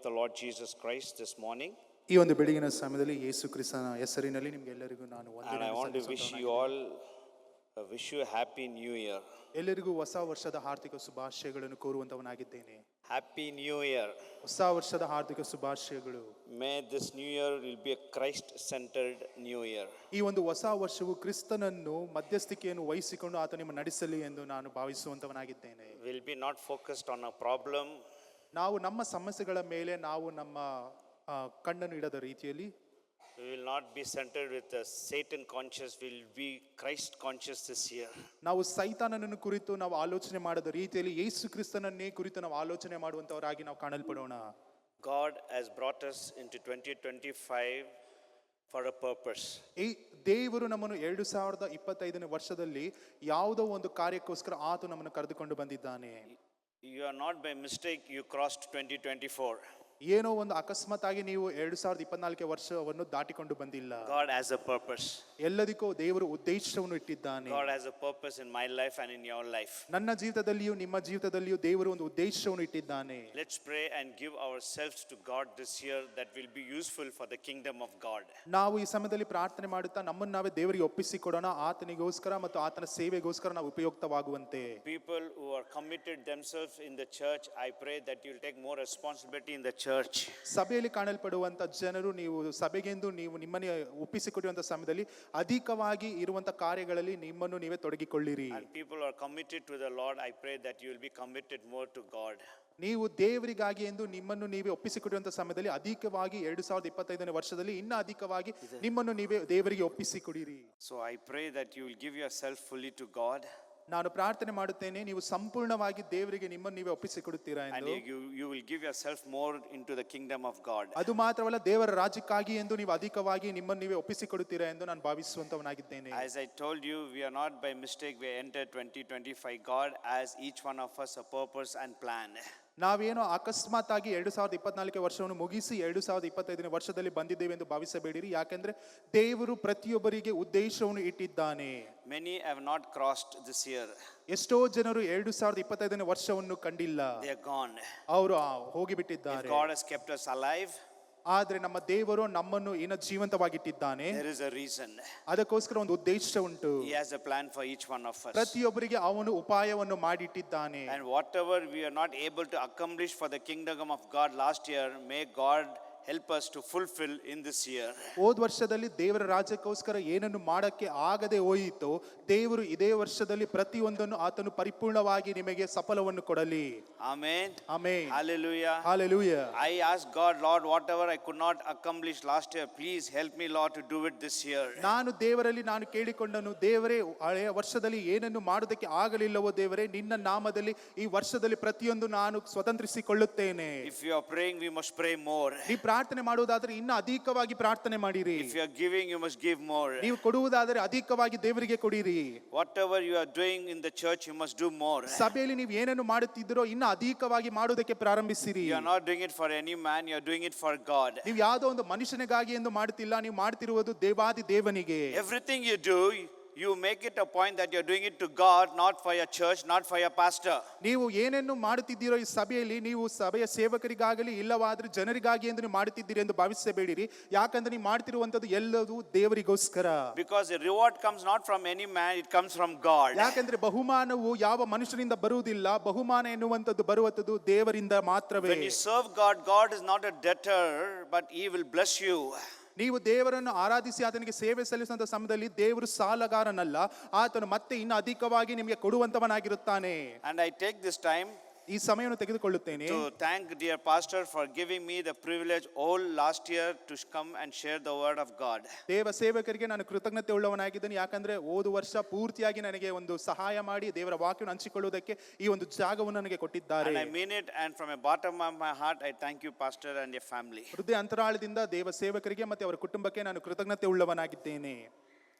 of the Lord Jesus Christ this morning. ಈ ಒಂದು ಬೆಳಗಿನ ಸಮಯದಲ್ಲಿ ಯೇಸು ಕ್ರಿಸ್ತನ ಹೆಸರಿನಲ್ಲಿ ನಿಮಗೆಲ್ಲರಿಗೂ ನಾನು And I ವಂದನೆಯನ್ನು want to wish you ಸಲ್ಲಿಸುತ್ತೇನೆ. all, wish you a happy new year. ಎಲ್ಲರಿಗೂ ಹೊಸ ವರ್ಷದ ಹಾರ್ದಿಕ ಶುಭಾಶಯಗಳನ್ನು ಕೋರುವಂತವನಾಗಿದ್ದೇನೆ. Happy new year. ಹೊಸ ವರ್ಷದ ಹಾರ್ದಿಕ ಶುಭಾಶಯಗಳು. May this new year will be a Christ-centered new year. ಈ ಒಂದು ಹೊಸ ವರ್ಷವು ಕ್ರಿಸ್ತನನ್ನು ಮಧ್ಯಸ್ಥಿಕೆಯನ್ನು ವಹಿಸಿಕೊಂಡು ಆತ ನಿಮ್ಮ ನಡೆಸಲಿ ಎಂದು ನಾನು ಭಾವಿಸುವಂತವನಾಗಿದ್ದೇನೆ. Will be not focused on a problem. ನಾವು ನಮ್ಮ ಸಮಸ್ಯೆಗಳ ಮೇಲೆ ನಾವು ನಮ್ಮ ಕಣ್ಣನ್ನು ಇಡದ ರೀತಿಯಲ್ಲಿ We will not be centered with a Satan conscious. We will be Christ conscious this year. ನಾವು ಸೈತಾನನನ್ನು ಕುರಿತು ನಾವು ಆಲೋಚನೆ ಮಾಡದ ರೀತಿಯಲ್ಲಿ ಯೇಸು ಕ್ರಿಸ್ತನನ್ನೇ ಕುರಿತು ನಾವು ಆಲೋಚನೆ ಮಾಡುವಂತವರಾಗಿ ನಾವು ಕಾಣಲ್ಪಡೋಣ. God has brought us into 2025 for a purpose. ಈ ದೇವರು ನಮ್ಮನ್ನು 2025ನೇ ವರ್ಷದಲ್ಲಿ ಯಾವುದೋ ಒಂದು ಕಾರ್ಯಕ್ಕೋಸ್ಕರ ಆತ ನಮ್ಮನ್ನು ಕರೆದುಕೊಂಡು ಬಂದಿದ್ದಾನೆ. You are not by mistake you crossed 2024. ಏನೋ ಒಂದು ಅಕಸ್ಮಾತ್ ಆಗಿ ನೀವು 2024 ವರ್ಷವನ್ನು ದಾಟಿಕೊಂಡು ಬಂದಿಲ್ಲ. God has a purpose. ಎಲ್ಲದಕ್ಕೂ ದೇವರು ಉದ್ದೇಶವನ್ನು ಇಟ್ಟಿದ್ದಾನೆ. God has a purpose in my life and in your life. ನನ್ನ ಜೀವಿತದಲ್ಲಿಯೂ ನಿಮ್ಮ ಜೀವಿತದಲ್ಲಿಯೂ ದೇವರು ಒಂದು ಉದ್ದೇಶವನ್ನು ಇಟ್ಟಿದ್ದಾನೆ. Let's pray and give ourselves to God this year that will be useful for the kingdom of God. ನಾವು ಈ ಸಮಯದಲ್ಲಿ ಪ್ರಾರ್ಥನೆ ಮಾಡುತ್ತಾ ನಮ್ಮನ್ನು ನಾವೇ ದೇವರಿಗೆ ಒಪ್ಪಿಸಿಕೊಡೋಣ, ಆತನಿಗೋಸ್ಕರ ಮತ್ತು ಆತನ ಸೇವೆಗೋಸ್ಕರ ನಾವು ಉಪಯುಕ್ತವಾಗುವಂತೆ. People who are committed themselves in the church, I pray that you will take more responsibility in the church. ಸಭೆಯಲ್ಲಿ ಕಾಣಲ್ಪಡುವಂತ ಜನರು ನೀವು ಸಭೆಗೆಂದು ನೀವು ನಿಮ್ಮನ್ನೇ ಒಪ್ಪಿಸಿಕೊಡುವಂತ ಸಮಯದಲ್ಲಿ ಅಧಿಕವಾಗಿ ಇರುವಂತ ಕಾರ್ಯಗಳಲ್ಲಿ ನಿಮ್ಮನ್ನು ನೀವೇ ತೊಡಗಿಕೊಳ್ಳಿರಿ. And people who are committed to the Lord, I pray that you will be committed more to God. ನೀವು ದೇವರಿಗಾಗಿ ಎಂದು ನಿಮ್ಮನ್ನು ನೀವೇ ಒಪ್ಪಿಸಿಕೊಡುವಂತ ಸಮಯದಲ್ಲಿ ಅಧಿಕವಾಗಿ 2025ನೇ ವರ್ಷದಲ್ಲಿ ಇನ್ನೂ ಅಧಿಕವಾಗಿ ನಿಮ್ಮನ್ನು ನೀವೇ ದೇವರಿಗೆ ಒಪ್ಪಿಸಿಕೊಡಿರಿ. So I pray that you will give yourself fully to God. ನಾನು ಪ್ರಾರ್ಥನೆ ಮಾಡುತ್ತೇನೆ ನೀವು ಸಂಪೂರ್ಣವಾಗಿ ದೇವರಿಗೆ ನಿಮ್ಮನ್ನು ನೀವೇ ಒಪ್ಪಿಸಿಕೊಡುತ್ತೀರಾ And ಎಂದು. you will give yourself more into the kingdom of God. ಅದು ಮಾತ್ರವಲ್ಲ ದೇವರ ರಾಜ್ಯಕ್ಕಾಗಿ ಎಂದು ನೀವು ಅಧಿಕವಾಗಿ ನಿಮ್ಮನ್ನು ನೀವೇ ಒಪ್ಪಿಸಿಕೊಡುತ್ತೀರಾ ಎಂದು ನಾನು ಭಾವಿಸುವಂತವನಾಗಿದ್ದೇನೆ. As I told you, we are not by mistake we entered 2025. God has each one of us a purpose and plan. ನಾವೇನೋ ಅಕಸ್ಮಾತ್ ಆಗಿ 2024 ವರ್ಷವನ್ನು ಮುಗಿಸಿ 2025ನೇ ವರ್ಷದಲ್ಲಿ ಬಂದಿದ್ದೇವೆ ಎಂದು ಭಾವಿಸಬೇಡಿರಿ. ಯಾಕೆಂದ್ರೆ ದೇವರು ಪ್ರತಿಯೊಬ್ಬರಿಗೆ ಉದ್ದೇಶವನ್ನು ಇಟ್ಟಿದ್ದಾನೆ. Many have not crossed this year. ಎಷ್ಟೋ ಜನರು 2025ನೇ ವರ್ಷವನ್ನು ಕಂಡಿಲ್ಲ, They are gone. ಅವರು ಹೋಗಿಬಿಟ್ಟಿದ್ದಾರೆ. If God has kept us alive, ಆದ್ರೆ ನಮ್ಮ ದೇವರು ನಮ್ಮನ್ನು ಇನ್ನು ಜೀವಂತವಾಗಿಟ್ಟಿದ್ದಾನೆ. there is a reason. ಅದಕ್ಕೋಸ್ಕರ ಒಂದು ಉದ್ದೇಶ ಉಂಟು. He has a plan for each one of us. ಪ್ರತಿಯೊಬ್ಬರಿಗೆ ಅವನು ಉಪಾಯವನ್ನು ಮಾಡಿಟ್ಟಿದ್ದಾನೆ. And whatever we are not able to accomplish for the kingdom of God last year, may God help us to fulfill in this year. ಹೋದ ವರ್ಷದಲ್ಲಿ ದೇವರ ರಾಜ್ಯಕ್ಕೋಸ್ಕರ ಏನನ್ನು ಮಾಡಕ್ಕೆ ಆಗದೆ ಹೋಯಿತು, ದೇವರು ಇದೇ ವರ್ಷದಲ್ಲಿ ಪ್ರತಿಯೊಂದನ್ನು ಆತನು ಪರಿಪೂರ್ಣವಾಗಿ ನಿಮಗೆ ಸಫಲವನ್ನು ಕೊಡಲಿ. Amen. Amen. Hallelujah. Hallelujah. I ask God, Lord, whatever I could not accomplish last year, please help me, Lord, to do it this year. ನಾನು ದೇವರಲ್ಲಿ ನಾನು ಕೇಳಿಕೊಂಡನು, ದೇವರೇ ಹಳೆಯ ವರ್ಷದಲ್ಲಿ ಏನನ್ನು ಮಾಡೋದಕ್ಕೆ ಆಗಲಿಲ್ಲವೋ ದೇವರೇ ನಿನ್ನ ನಾಮದಲ್ಲಿ ಈ ವರ್ಷದಲ್ಲಿ ಪ್ರತಿಯೊಂದು ನಾನು ಸ್ವತಂತ್ರಿಸಿಕೊಳ್ಳುತ್ತೇನೆ. If you are praying, we must pray more. ಪ್ರಾರ್ಥನೆ ಮಾಡುವುದಾದ್ರೆ ಇನ್ನು ಅಧಿಕವಾಗಿ ಪ್ರಾರ್ಥನೆ ಮಾಡಿರಿ. If you are giving, you must give more. ನೀವು ಕೊಡುವುದಾದರೆ ಅಧಿಕವಾಗಿ ದೇವರಿಗೆ ಕೊಡಿರಿ. Whatever you are doing in the church, you must do more. ಸಭೆಯಲ್ಲಿ ನೀವು ಏನನ್ನು ಮಾಡುತ್ತಿದ್ದೀರೋ ಇನ್ನು ಅಧಿಕವಾಗಿ ಮಾಡುವುದಕ್ಕೆ ಪ್ರಾರಂಭಿಸಿರಿ. You are not doing it for any man, you are doing it for God. ನೀವು ಯಾವುದೋ ಒಂದು ಮನುಷ್ಯನಿಗಾಗಿ ಎಂದು ಮಾಡುತ್ತಿಲ್ಲ, ನೀವು ಮಾಡ್ತಿರುವುದು ದೇವಾದಿ ದೇವನಿಗೆ. Everything you do, you make it a point that you are doing it to God, not for your church, not for your pastor. ನೀವು ಏನೇನು ಮಾಡುತ್ತಿದ್ದೀರೋ ಈ ಸಭೆಯಲ್ಲಿ ನೀವು ಸಭೆಯ ಸೇವಕರಿಗಾಗಲಿ ಇಲ್ಲವಾದ್ರೆ ಜನರಿಗಾಗಿ ಎಂದು ನೀವು ಮಾಡುತ್ತಿದ್ದೀರಿ ಎಂದು ಭಾವಿಸಬೇಡಿರಿ. ಯಾಕಂದ್ರೆ ನೀವು ಮಾಡ್ತಿರುವಂತದ್ದು ಎಲ್ಲವೂ ದೇವರಿಗೋಸ್ಕರ. Because the reward comes not from any man, it comes from God. ಯಾಕಂದ್ರೆ ಬಹುಮಾನವು ಯಾವ ಮನುಷ್ಯನಿಂದ ಬರುವುದಿಲ್ಲ, ಬಹುಮಾನ ಎನ್ನುವಂಥದ್ದು ಬರುವಂಥದ್ದು ದೇವರಿಂದ ಮಾತ್ರವೇ. When you serve God, God is not a debtor, but He will bless you. ನೀವು ದೇವರನ್ನು ಆರಾಧಿಸಿ ಆತನಿಗೆ ಸೇವೆ ಸಲ್ಲಿಸುವಂತ ಸಮಯದಲ್ಲಿ ದೇವರು ಸಾಲಗಾರನಲ್ಲ, ಆತನು ಮತ್ತೆ ಇನ್ನು ಅಧಿಕವಾಗಿ ನಿಮಗೆ ಕೊಡುವಂತವನಾಗಿರುತ್ತಾನೆ. And I take this time ಈ ಸಮಯವನ್ನು ತೆಗೆದುಕೊಳ್ಳುತ್ತೇನೆ to thank dear pastor for giving me the privilege all last year to come and share the word of God. ದೇವ ಸೇವಕರಿಗೆ ನಾನು ಕೃತಜ್ಞತೆ ಉಳ್ಳವನಾಗಿದ್ದೇನೆ. ಯಾಕಂದ್ರೆ ಹೋದ ವರ್ಷ ಪೂರ್ತಿಯಾಗಿ ನನಗೆ ಒಂದು ಸಹಾಯ ಮಾಡಿ ದೇವರ ವಾಕ್ಯವನ್ನು ಹಂಚಿಕೊಳ್ಳುವುದಕ್ಕೆ ಈ ಒಂದು ಜಾಗವನ್ನು ನನಗೆ ಕೊಟ್ಟಿದ್ದಾರೆ. And I mean it, and from the bottom of my heart I thank you pastor and your family. ಹೃದಯ ಅಂತರಾಳದಿಂದ ದೇವ ಸೇವಕರಿಗೆ ಮತ್ತೆ ಅವರ ಕುಟುಂಬಕ್ಕೆ ನಾನು ಕೃತಜ್ಞತೆ ಉಳ್ಳವನಾಗಿದ್ದೇನೆ.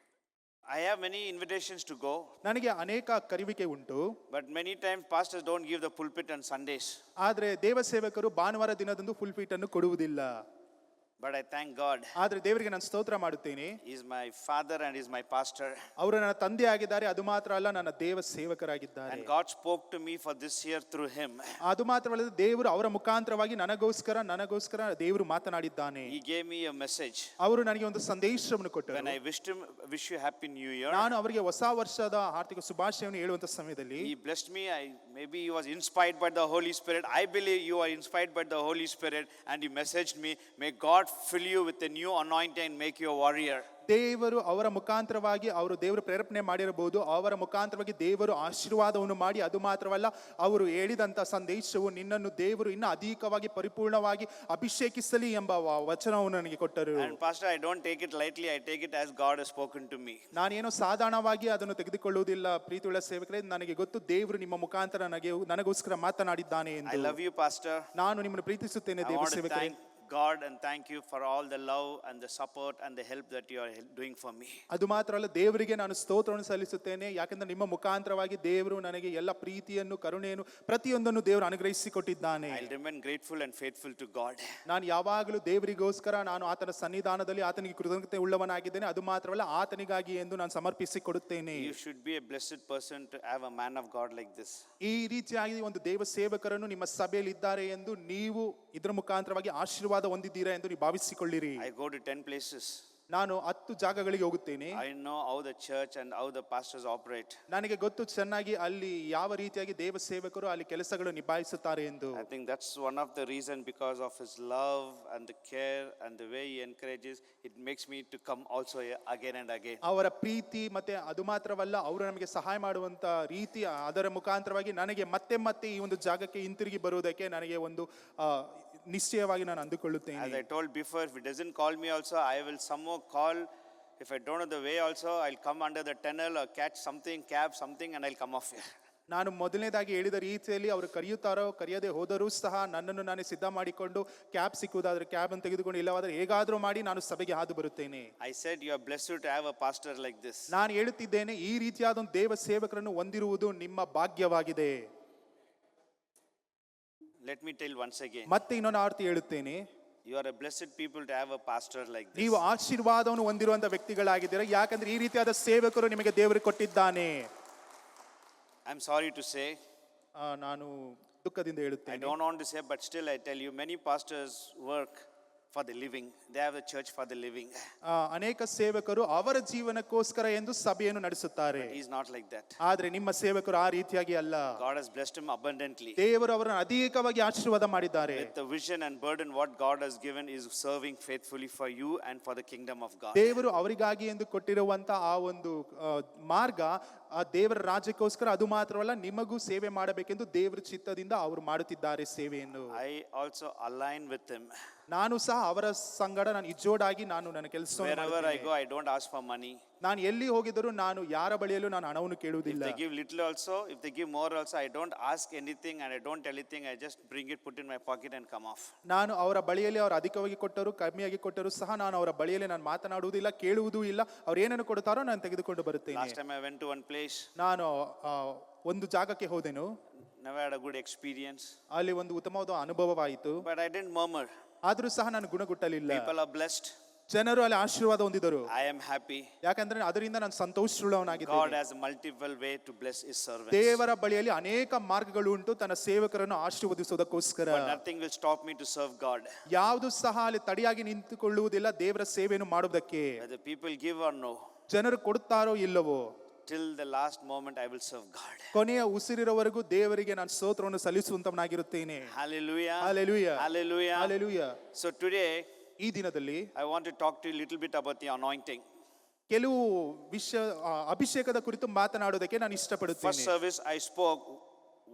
I have many invitations to go. ನನಗೆ ಅನೇಕ ಕರೆಯುವಿಕೆ ಉಂಟು. But many times pastors don't give the pulpit on Sundays. ಆದ್ರೆ ದೇವ ಸೇವಕರು ಭಾನುವಾರ ದಿನದಂದು ಫುಲ್ ಪೀಟ್ ಅನ್ನು ಕೊಡುವುದಿಲ್ಲ. But I thank God. ಆದ್ರೆ ದೇವರಿಗೆ ನಾನು ಸ್ತೋತ್ರ ಮಾಡುತ್ತೇನೆ. He is my father and he is my pastor. ಅವರು ನನ್ನ ತಂದೆ ಆಗಿದ್ದಾರೆ, ಅದು ಮಾತ್ರ ಅಲ್ಲ ನನ್ನ ದೇವ ಸೇವಕರಾಗಿದ್ದಾರೆ. And God spoke to me for this year through him. ಅದು ಮಾತ್ರವಲ್ಲದೆ ದೇವರು ಅವರ ಮುಖಾಂತರವಾಗಿ ನನಗೋಸ್ಕರ ದೇವರು ಮಾತನಾಡಿದ್ದಾನೆ. He gave me a message. ಅವರು ನನಗೆ ಒಂದು ಸಂದೇಶವನ್ನು ಕೊಟ್ಟರು. When I wish you happy new year. ನಾನು ಅವರಿಗೆ ಹೊಸ ವರ್ಷದ ಆರ್ಥಿಕ ಶುಭಾಶಯವನ್ನು ಹೇಳುವಂತ ಸಮಯದಲ್ಲಿ He blessed me. Maybe he was inspired by the Holy Spirit. I believe you are inspired by the Holy Spirit, and he messaged me, may God fill you with a new anointing and make you a warrior. ದೇವರು ಅವರ ಮುಖಾಂತರವಾಗಿ ಅವರು ದೇವರು ಪ್ರೇರೇಪಣೆ ಮಾಡಿರಬಹುದು, ಅವರ ಮುಖಾಂತರವಾಗಿ ದೇವರು ಆಶೀರ್ವಾದವನ್ನು ಮಾಡಿ, ಅದು ಮಾತ್ರವಲ್ಲ ಅವರು ಹೇಳಿದಂತ ಸಂದೇಶವು ನಿನ್ನನ್ನು ದೇವರು ಇನ್ನು ಅಧಿಕವಾಗಿ ಪರಿಪೂರ್ಣವಾಗಿ ಅಭಿಷೇಕಿಸಲಿ ಎಂಬ ವಚನವನ್ನು ನನಗೆ ಕೊಟ್ಟರು. And pastor, I don't take it lightly. I take it as God has spoken to me. ನಾನೇನೋ ಸಾಧಾರಣವಾಗಿ ಅದನ್ನು ತೆಗೆದುಕೊಳ್ಳುವುದಿಲ್ಲ ಪ್ರೀತಿಯುಳ್ಳ ಸೇವಕರೇ, ನನಗೆ ಗೊತ್ತು ದೇವರು ನಿಮ್ಮ ಮುಖಾಂತರ ನನಗೋಸ್ಕರ ಮಾತನಾಡಿದ್ದಾನೆ ಎಂದು. I love you, pastor. ನಾನು ನಿಮ್ಮನ್ನು ಪ್ರೀತಿಸುತ್ತೇನೆ ದೇವ ಸೇವಕರೇ. God and thank you for all the love and the support and the help that you are doing for me. ಅದು ಮಾತ್ರ ಅಲ್ಲ, ದೇವರಿಗೆ ನಾನು ಸ್ತೋತ್ರವನ್ನು ಸಲ್ಲಿಸುತ್ತೇನೆ, ಯಾಕಂದ್ರೆ ನಿಮ್ಮ ಮುಖಾಂತರವಾಗಿ ದೇವರು ನನಗೆ ಎಲ್ಲ ಪ್ರೀತಿಯನ್ನು ಕರುಣೆಯನ್ನು ಪ್ರತಿಯೊಂದನ್ನು ದೇವರು ಅನುಗ್ರಹಿಸಿಕೊಟ್ಟಿದ್ದಾನೆ. I'll remain grateful and faithful to God. ನಾನು ಯಾವಾಗಲೂ ದೇವರಿಗೋಸ್ಕರ ನಾನು ಆತನ ಸನ್ನಿಧಾನದಲ್ಲಿ ಆತನಿಗೆ ಕೃತಜ್ಞತೆ ಉಳ್ಳವನಾಗಿದ್ದೇನೆ, ಅದು ಮಾತ್ರವಲ್ಲ ಆತನಿಗಾಗಿ ಎಂದು ನಾನು ಸಮರ್ಪಿಸಿಕೊಡುತ್ತೇನೆ. You should be a blessed person to have a man of God like this. ಈ ರೀತಿಯಾಗಿ ಒಂದು ದೇವ ಸೇವಕರನ್ನು ನಿಮ್ಮ ಸಭೆಯಲ್ಲಿ ಇದ್ದಾರೆ ಎಂದು ನೀವು ಇದರ ಮುಖಾಂತರವಾಗಿ ಆಶೀರ್ವಾದ ಹೊಂದಿದ್ದೀರಾ ಎಂದು ನೀವು ಭಾವಿಸಿಕೊಳ್ಳಿರಿ. I go to 10 places. ನಾನು 10 ಜಾಗಗಳಿಗೆ ಹೋಗುತ್ತೇನೆ. I know how the church and how the pastors operate. ನನಗೆ ಗೊತ್ತು ಚೆನ್ನಾಗಿ ಅಲ್ಲಿ ಯಾವ ರೀತಿಯಾಗಿ ದೇವ ಸೇವಕರು ಅಲ್ಲಿ ಕೆಲಸಗಳು ನಿಭಾಯಿಸುತ್ತಾರೆ ಎಂದು. I think that's one of the reason, because of his love and the care and the way he encourages, it makes me to come also again and again. ಅವರ ಪ್ರೀತಿ ಮತ್ತೆ ಅದು ಮಾತ್ರವಲ್ಲ, ಅವರು ನಮಗೆ ಸಹಾಯ ಮಾಡುವಂತ ರೀತಿ, ಅದರ ಮುಖಾಂತರವಾಗಿ ನನಗೆ ಮತ್ತೆ ಮತ್ತೆ ಈ ಒಂದು ಜಾಗಕ್ಕೆ ಹಿಂತಿರುಗಿ ಬರುವುದಕ್ಕೆ ನನಗೆ ಒಂದು ನಿಶ್ಚಯವಾಗಿ ನಾನು ಅಂದುಕೊಳ್ಳುತ್ತೇನೆ. As I told before, if it doesn't call me also, I will somehow call. If I don't know the way also, I'll come under the tunnel or catch something, cab something, and I'll come off here. ನಾನು ಮೊದಲನೇದಾಗಿ ಹೇಳಿದ ರೀತಿಯಲ್ಲಿ ಅವರು ಕರೆಯುತ್ತಾರೋ ಕರೆಯದೆ ಹೋದರೂ ಸಹ ನನ್ನನ್ನು ನಾನೇ ಸಿದ್ಧ ಮಾಡಿಕೊಂಡು ಕ್ಯಾಬ್ ಸಿಕ್ಕುವುದಾದ್ರೆ ಕ್ಯಾಬ್ ಅನ್ನು ತೆಗೆದುಕೊಂಡು, ಇಲ್ಲವಾದರೆ ಹೇಗಾದರೂ ಮಾಡಿ ನಾನು ಸಭೆಗೆ ಹಾದು ಬರುತ್ತೇನೆ. I said you are blessed to have a pastor like this. ನಾನು ಹೇಳುತ್ತಿದ್ದೇನೆ, ಈ ರೀತಿಯಾದ ಒಂದು ದೇವ ಸೇವಕರನ್ನು ಹೊಂದಿರುವುದು ನಿಮ್ಮ ಭಾಗ್ಯವಾಗಿದೆ. Let me tell once again. ಮತ್ತೆ ಇನ್ನೊಂದು ಆರ್ತಿ ಹೇಳುತ್ತೇನೆ, You are a blessed people to have a pastor like this. ನೀವು ಆಶೀರ್ವಾದವನ್ನು ಹೊಂದಿರುವಂತ ವ್ಯಕ್ತಿಗಳಾಗಿದ್ದೀರಾ, ಯಾಕಂದ್ರೆ ಈ ರೀತಿಯಾದ ಸೇವಕರು ನಿಮಗೆ ದೇವರು ಕೊಟ್ಟಿದ್ದಾನೆ. I'm sorry to say, ನಾನು ದುಃಖದಿಂದ I ಹೇಳುತ್ತೇನೆ, don't want to say, but still I tell you, many pastors work for the living. They have a church for the living. ಅನೇಕ ಸೇವಕರು ಅವರ ಜೀವನಕ್ಕೋಸ್ಕರ ಎಂದು ಸಭೆಯನ್ನು ನಡೆಸುತ್ತಾರೆ. He's not like that. ಆದ್ರೆ ನಿಮ್ಮ ಸೇವಕರು ಆ ರೀತಿಯಾಗಿ ಅಲ್ಲ. God has blessed him abundantly. ದೇವರು ಅವರನ್ನು ಅಧಿಕವಾಗಿ ಆಶೀರ್ವಾದ ಮಾಡಿದ್ದಾರೆ. With the vision and burden what God has given is serving faithfully for you and for the kingdom of God. ದೇವರು ಅವರಿಗಾಗಿ ಎಂದು ಕೊಟ್ಟಿರುವಂತ ಆ ಒಂದು ಮಾರ್ಗ ಆ ದೇವರ ರಾಜ್ಯಕ್ಕೋಸ್ಕರ, ಅದು ಮಾತ್ರವಲ್ಲ ನಿಮಗೂ ಸೇವೆ ಮಾಡಬೇಕೆಂದು ದೇವರ ಚಿತ್ತದಿಂದ ಅವರು ಮಾಡುತ್ತಿದ್ದಾರೆ ಸೇವೆಯನ್ನು. I also align with him. ನಾನು ಸಹ ಅವರ ಸಂಗಡ ನಾನು ಇಜ್ಜೋಡಾಗಿ ನಾನು ನನ್ನ ಕೆಲಸವನ್ನು Wherever I ಮಾಡುತ್ತೇನೆ. go, I don't ask for money. ನಾನು ಎಲ್ಲಿ ಹೋಗಿದರೂ ನಾನು ಯಾರ ಬಳಿಯಲ್ಲೂ ನಾನು ಹಣವನ್ನು If ಕೇಳುವುದಿಲ್ಲ. they give little also, if they give more also, I don't ask anything and I don't tell anything. I just bring it, put in my pocket and come off. ನಾನು ಅವರ ಬಳಿಯಲ್ಲಿ ಅವರು ಅಧಿಕವಾಗಿ ಕೊಟ್ಟರು ಕಮ್ಮಿಯಾಗಿ ಕೊಟ್ಟರು ಸಹ ನಾನು ಅವರ ಬಳಿಯಲ್ಲಿ ನಾನು ಮಾತನಾಡುವುದಿಲ್ಲ, ಕೇಳುವುದೂ ಇಲ್ಲ. ಅವ್ರು ಏನನ್ನು ಕೊಡ್ತಾರೋ ನಾನು ತೆಗೆದುಕೊಂಡು ಬರುತ್ತೇನೆ. Last time I went to one place, ನಾನು ಒಂದು ಜಾಗಕ್ಕೆ ಹೋದೆನು, never had a good experience, ಅಲ್ಲಿ ಒಂದು ಉತ್ತಮವಾದ ಅನುಭವವಾಯಿತು. but I didn't murmur. ಆದರೂ ಸಹ ನಾನು ಗುಣಗುಟ್ಟಲಿಲ್ಲ. People are blessed. ಜನರು ಅಲ್ಲಿ ಆಶೀರ್ವಾದ ಹೊಂದಿದರು. I am happy. ಯಾಕಂದ್ರೆ ಅದರಿಂದ ನಾನು ಸಂತೋಷವುಳ್ಳವನಾಗಿದ್ದೇನೆ. God has a multiple way to bless his servants. ದೇವರ ಬಳಿಯಲ್ಲಿ ಅನೇಕ ಮಾರ್ಗಗಳು ಉಂಟು ತನ್ನ ಸೇವಕರನ್ನು ಆಶೀರ್ವದಿಸುವುದಕ್ಕೋಸ್ಕರ. But nothing will stop me to serve God. ಯಾವುದು ಸಹ ಅಲ್ಲಿ ತಡೆಯಾಗಿ ನಿಂತುಕೊಳ್ಳುವುದಿಲ್ಲ ದೇವರ ಸೇವೆಯನ್ನು ಮಾಡುವುದಕ್ಕೆ. Whether people give or no, ಜನರು ಕೊಡುತ್ತಾರೋ ಇಲ್ಲವೋ, till the last moment I will serve God. ಕೊನೆಯ ಉಸಿರಿನವರೆಗೂ ದೇವರಿಗೆ ನಾನು ಸ್ತೋತ್ರವನ್ನು ಸಲ್ಲಿಸುವಂತವನಾಗಿರುತ್ತೇನೆ. Hallelujah. Hallelujah. Hallelujah. Hallelujah. So today ಈ ದಿನದಲ್ಲಿ I want to talk to you a little bit about the anointing. ಕೆಲವು ಅಭಿಷೇಕದ ಕುರಿತು ಮಾತನಾಡೋದಕ್ಕೆ ನಾನು First ಇಷ್ಟಪಡುತ್ತೇನೆ. service I spoke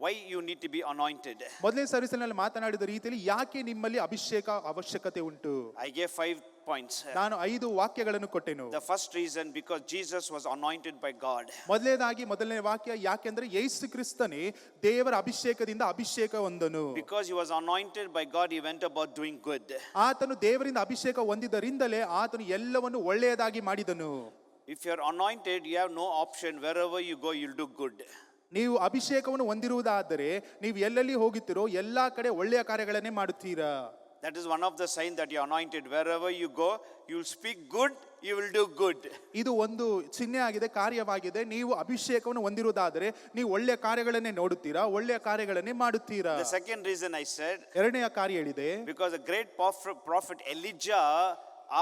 why you need to be anointed. ಮೊದಲನೇ ಸರ್ವಿಸ್ನಲ್ಲಿ ಮಾತನಾಡಿದ ರೀತಿಯಲ್ಲಿ ಯಾಕೆ ನಿಮ್ಮಲ್ಲಿ ಅಭಿಷೇಕ ಅವಶ್ಯಕತೆ ಉಂಟು. I gave 5 points. ನಾನು 5 ವಾಕ್ಯಗಳನ್ನು ಕೊಟ್ಟೆನು. The first reason, because Jesus was anointed by God. ಮೊದಲನೇ ವಾಕ್ಯ ಯಾಕೆಂದ್ರೆ ಯೇಸು ಕ್ರಿಸ್ತನೇ ದೇವರ ಅಭಿಷೇಕದಿಂದ ಅಭಿಷೇಕ ಹೊಂದನು. Because he was anointed by God, he went about doing good. ಆತನು ದೇವರಿಂದ ಅಭಿಷೇಕ ಹೊಂದಿದ್ದರಿಂದಲೇ ಆತನು ಎಲ್ಲವನ್ನು ಒಳ್ಳೆಯದಾಗಿ ಮಾಡಿದನು. If you are anointed, you have no option. Wherever you go, you'll do good. ನೀವು ಅಭಿಷೇಕವನ್ನು ಹೊಂದಿರುವುದಾದರೆ ನೀವು ಎಲ್ಲೆಲ್ಲಿ ಹೋಗುತ್ತೀರೋ ಎಲ್ಲಾ ಕಡೆ ಒಳ್ಳೆಯ ಕಾರ್ಯಗಳನ್ನೇ ಮಾಡುತ್ತೀರಾ. That is one of the signs that you're anointed. Wherever you go, you'll speak good, you will do good. ಇದು ಒಂದು ಚಿಹ್ನೆ ಆಗಿದೆ, ಕಾರ್ಯವಾಗಿದೆ. ನೀವು ಅಭಿಷೇಕವನ್ನು ಹೊಂದಿರುವುದಾದರೆ ನೀವು ಒಳ್ಳೆಯ ಕಾರ್ಯಗಳನ್ನೇ ನೋಡುತ್ತೀರಾ, ಒಳ್ಳೆಯ ಕಾರ್ಯಗಳನ್ನೇ ಮಾಡುತ್ತೀರಾ. The second reason I said, ಎರಡನೆಯ ಕಾರ್ಯ ಹೇಳಿದೆ, because the great prophet Elijah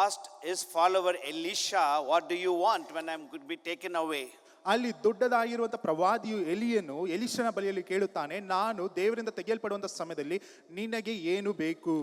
asked his follower Elisha, what do you want when I'm going to be taken away? ಅಲ್ಲಿ ದೊಡ್ಡದಾಗಿರುವಂತಹ ಪ್ರವಾದಿಯು ಎಲಿಯನು ಎಲಿಷನ ಬಳಿಯಲ್ಲಿ ಕೇಳುತ್ತಾನೆ, ನಾನು ದೇವರಿಂದ ತೆಗೆಯಲ್ಪಡುವಂತ ಸಮಯದಲ್ಲಿ ನಿನಗೆ ಏನು ಬೇಕು?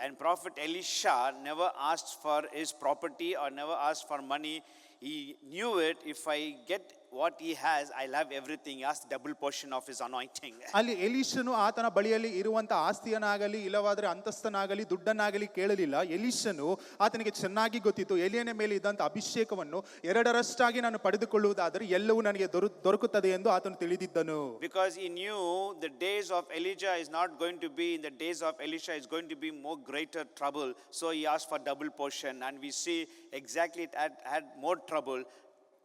And prophet Elisha never asked for his property or never asked for money. He knew it, if I get what he has, I'll have everything. He asked double portion of his anointing. ಅಲ್ಲಿ ಎಲಿಷನು ಆತನ ಬಳಿಯಲ್ಲಿ ಇರುವಂತ ಆಸ್ತಿಯನ್ನಾಗಲಿ ಇಲ್ಲವಾದರೆ ಅಂತಸ್ತನಾಗಲಿ ದುಡ್ಡನ್ನಾಗಲಿ ಕೇಳಲಿಲ್ಲ. ಎಲಿಷನು ಆತನಿಗೆ ಚೆನ್ನಾಗಿ ಗೊತ್ತಿತ್ತು, ಎಲಿಯನ ಮೇಲೆ ಇದ್ದಂತ ಅಭಿಷೇಕವನ್ನು ಎರಡರಷ್ಟಾಗಿ ನಾನು ಪಡೆದುಕೊಳ್ಳುವುದಾದರೆ ಎಲ್ಲವೂ ನನಗೆ ದೊರಕುತ್ತದೆ ಎಂದು ಆತನು ತಿಳಿದಿದ್ದನು. Because he knew the days of Elijah is not going to be, in the days of Elisha is going to be more greater trouble. So he asked for double portion, and we see exactly it had more trouble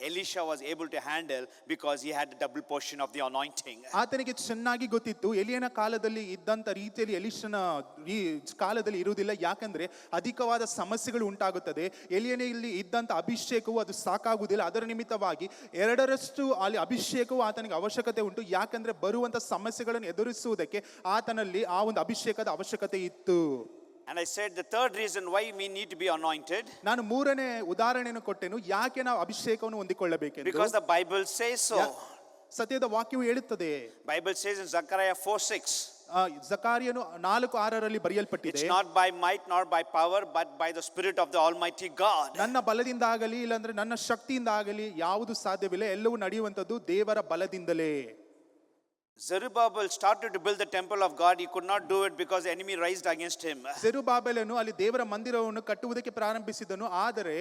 Elisha was able to handle because he had a double portion of the anointing. ಆತನಿಗೆ ಚೆನ್ನಾಗಿ ಗೊತ್ತಿತ್ತು ಎಲಿಯನ ಕಾಲದಲ್ಲಿ ಇದ್ದಂತ ರೀತಿಯಲ್ಲಿ ಎಲಿಷನ ಕಾಲದಲ್ಲಿ ಇರುವುದಿಲ್ಲ. ಯಾಕಂದ್ರೆ ಅಧಿಕವಾದ ಸಮಸ್ಯೆಗಳು ಉಂಟಾಗುತ್ತದೆ. ಎಲಿಯನಲ್ಲಿ ಇದ್ದಂತ ಅಭಿಷೇಕವು ಅದು ಸಾಕಾಗುವುದಿಲ್ಲ. ಅದರ ನಿಮಿತ್ತವಾಗಿ ಎರಡರಷ್ಟು ಅಲ್ಲಿ ಅಭಿಷೇಕವು ಆತನಿಗೆ ಅವಶ್ಯಕತೆ ಉಂಟು. ಯಾಕಂದ್ರೆ ಬರುವಂತ ಸಮಸ್ಯೆಗಳನ್ನು ಎದುರಿಸುವುದಕ್ಕೆ ಆತನಲ್ಲಿ ಆ ಒಂದು ಅಭಿಷೇಕದ ಅವಶ್ಯಕತೆ ಇತ್ತು. And I said the third reason why we need to be anointed. ನಾನು ಮೂರನೇ ಉದಾಹರಣೆಯನ್ನು ಕೊಟ್ಟೆನು, ಯಾಕೆ ನಾವು ಅಭಿಷೇಕವನ್ನು ಹೊಂದಿಕೊಳ್ಳಬೇಕೆಂದು. Because the Bible says so. ಸತ್ಯದ ವಾಕ್ಯವು ಹೇಳುತ್ತದೆ. Bible says in Zechariah 4:6. ಜಕಾರಿಯನು 4:6 ಬರೆಯಲ್ಪಟ್ಟಿದೆ. It's not by might nor by power but by the spirit of the almighty God. ನನ್ನ ಬಲದಿಂದ ಆಗಲಿ ಇಲ್ಲಾಂದ್ರೆ ನನ್ನ ಶಕ್ತಿಯಿಂದ ಆಗಲಿ ಯಾವುದು ಸಾಧ್ಯವಿಲ್ಲ, ಎಲ್ಲವೂ ನಡೆಯುವಂತದ್ದು ದೇವರ ಬಲದಿಂದಲೇ. Zerubbabel started to build the temple of God. He could not do it because the enemy raised against him. ಜೆರುಬ್ಬಾಬೆಲನು ಅಲ್ಲಿ ದೇವರ ಮಂದಿರವನ್ನು ಕಟ್ಟುವುದಕ್ಕೆ ಪ್ರಾರಂಭಿಸಿದನು, ಆದರೆ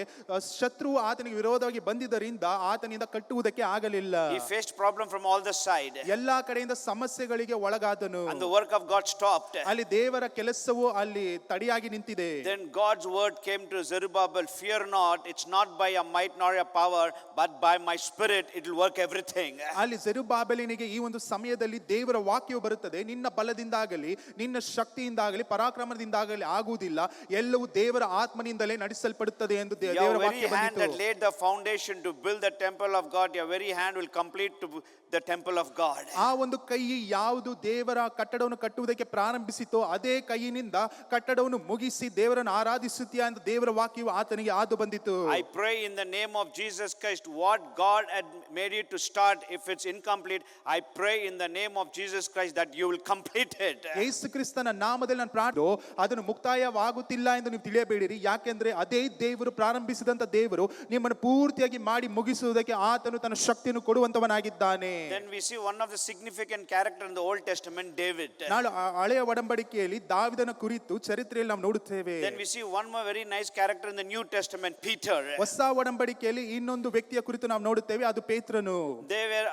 ಶತ್ರುವು ಆತನಿಗೆ ವಿರೋಧವಾಗಿ ಬಂದಿದ್ದರಿಂದ ಆತನಿಂದ ಕಟ್ಟುವುದಕ್ಕೆ ಆಗಲಿಲ್ಲ. He faced problem from all the side. ಎಲ್ಲಾ ಕಡೆಯಿಂದ ಸಮಸ್ಯೆಗಳಿಗೆ ಒಳಗಾದನು. And the work of God stopped. ಅಲ್ಲಿ ದೇವರ ಕೆಲಸವು ಅಲ್ಲಿ ತಡೆಯಾಗಿ ನಿಂತಿದೆ. Then God's word came to Zerubbabel, fear not, it's not by a might nor a power but by my spirit it will work everything. ಅಲ್ಲಿ ಜೆರುಬ್ಬಾಬೆಲನಿಗೆ ಈ ಒಂದು ಸಮಯದಲ್ಲಿ ದೇವರ ವಾಕ್ಯವು ಬರುತ್ತದೆ, ನಿನ್ನ ಬಲದಿಂದಾಗಲಿ ನಿನ್ನ ಶಕ್ತಿಯಿಂದಾಗಲಿ ಪರಾಕ್ರಮದಿಂದಾಗಲಿ ಆಗುವುದಿಲ್ಲ, ಎಲ್ಲವೂ ದೇವರ ಆತ್ಮನಿಂದಲೇ ನಡೆಸಲ್ಪಡುತ್ತದೆ ಎಂದು ದೇವರ ವಾಕ್ಯ ಬಂದಿತು. Your very hand that laid the foundation to build the temple of God, your very hand will complete to the temple of God. ಆ ಒಂದು ಕೈ ಯಾವುದು ದೇವರ ಕಟ್ಟಡವನ್ನು ಕಟ್ಟುವುದಕ್ಕೆ ಪ್ರಾರಂಭಿಸಿತೋ ಅದೇ ಕೈಯಿನಿಂದ ಕಟ್ಟಡವನ್ನು ಮುಗಿಸಿ ದೇವರನ್ನು ಆರಾಧಿಸುತ್ತೀಯಾ ಎಂದು ದೇವರ ವಾಕ್ಯವು ಆತನಿಗೆ ಆದು ಬಂದಿತು. I pray in the name of Jesus Christ, what God had made it to start, if it's incomplete, I pray in the name of Jesus Christ that you will complete it. ಯೇಸು ಕ್ರಿಸ್ತನ ನಾಮದಲ್ಲಿ ನಾನು ಪ್ರಾರ್ಥನೆ ಅದನ್ನು ಮುಕ್ತಾಯವಾಗುತ್ತಿಲ್ಲ ಎಂದು ನೀವು ತಿಳಿಯಬೇಡಿರಿ. ಯಾಕೆಂದ್ರೆ ಅದೇ ದೇವರು ಪ್ರಾರಂಭಿಸಿದಂತ ದೇವರು ನಿಮ್ಮನ್ನು ಪೂರ್ತಿಯಾಗಿ ಮಾಡಿ ಮುಗಿಸುವುದಕ್ಕೆ ಆತನು ತನ್ನ ಶಕ್ತಿಯನ್ನು ಕೊಡುವಂತವನಾಗಿದ್ದಾನೆ. Then we see one of the significant character in the Old Testament, David. ನಾವು ಹಳೆಯ ಒಡಂಬಡಿಕೆಯಲ್ಲಿ ದಾವೀದನ ಕುರಿತು ಚರಿತ್ರೆಯಲ್ಲಿ ನಾವು ನೋಡುತ್ತೇವೆ. Then we see one more very nice character in the New Testament, Peter. ಹೊಸ ಒಡಂಬಡಿಕೆಯಲ್ಲಿ ಇನ್ನೊಂದು ವ್ಯಕ್ತಿಯ ಕುರಿತು ನಾವು ನೋಡುತ್ತೇವೆ, ಅದು ಪೇತ್ರನು. They were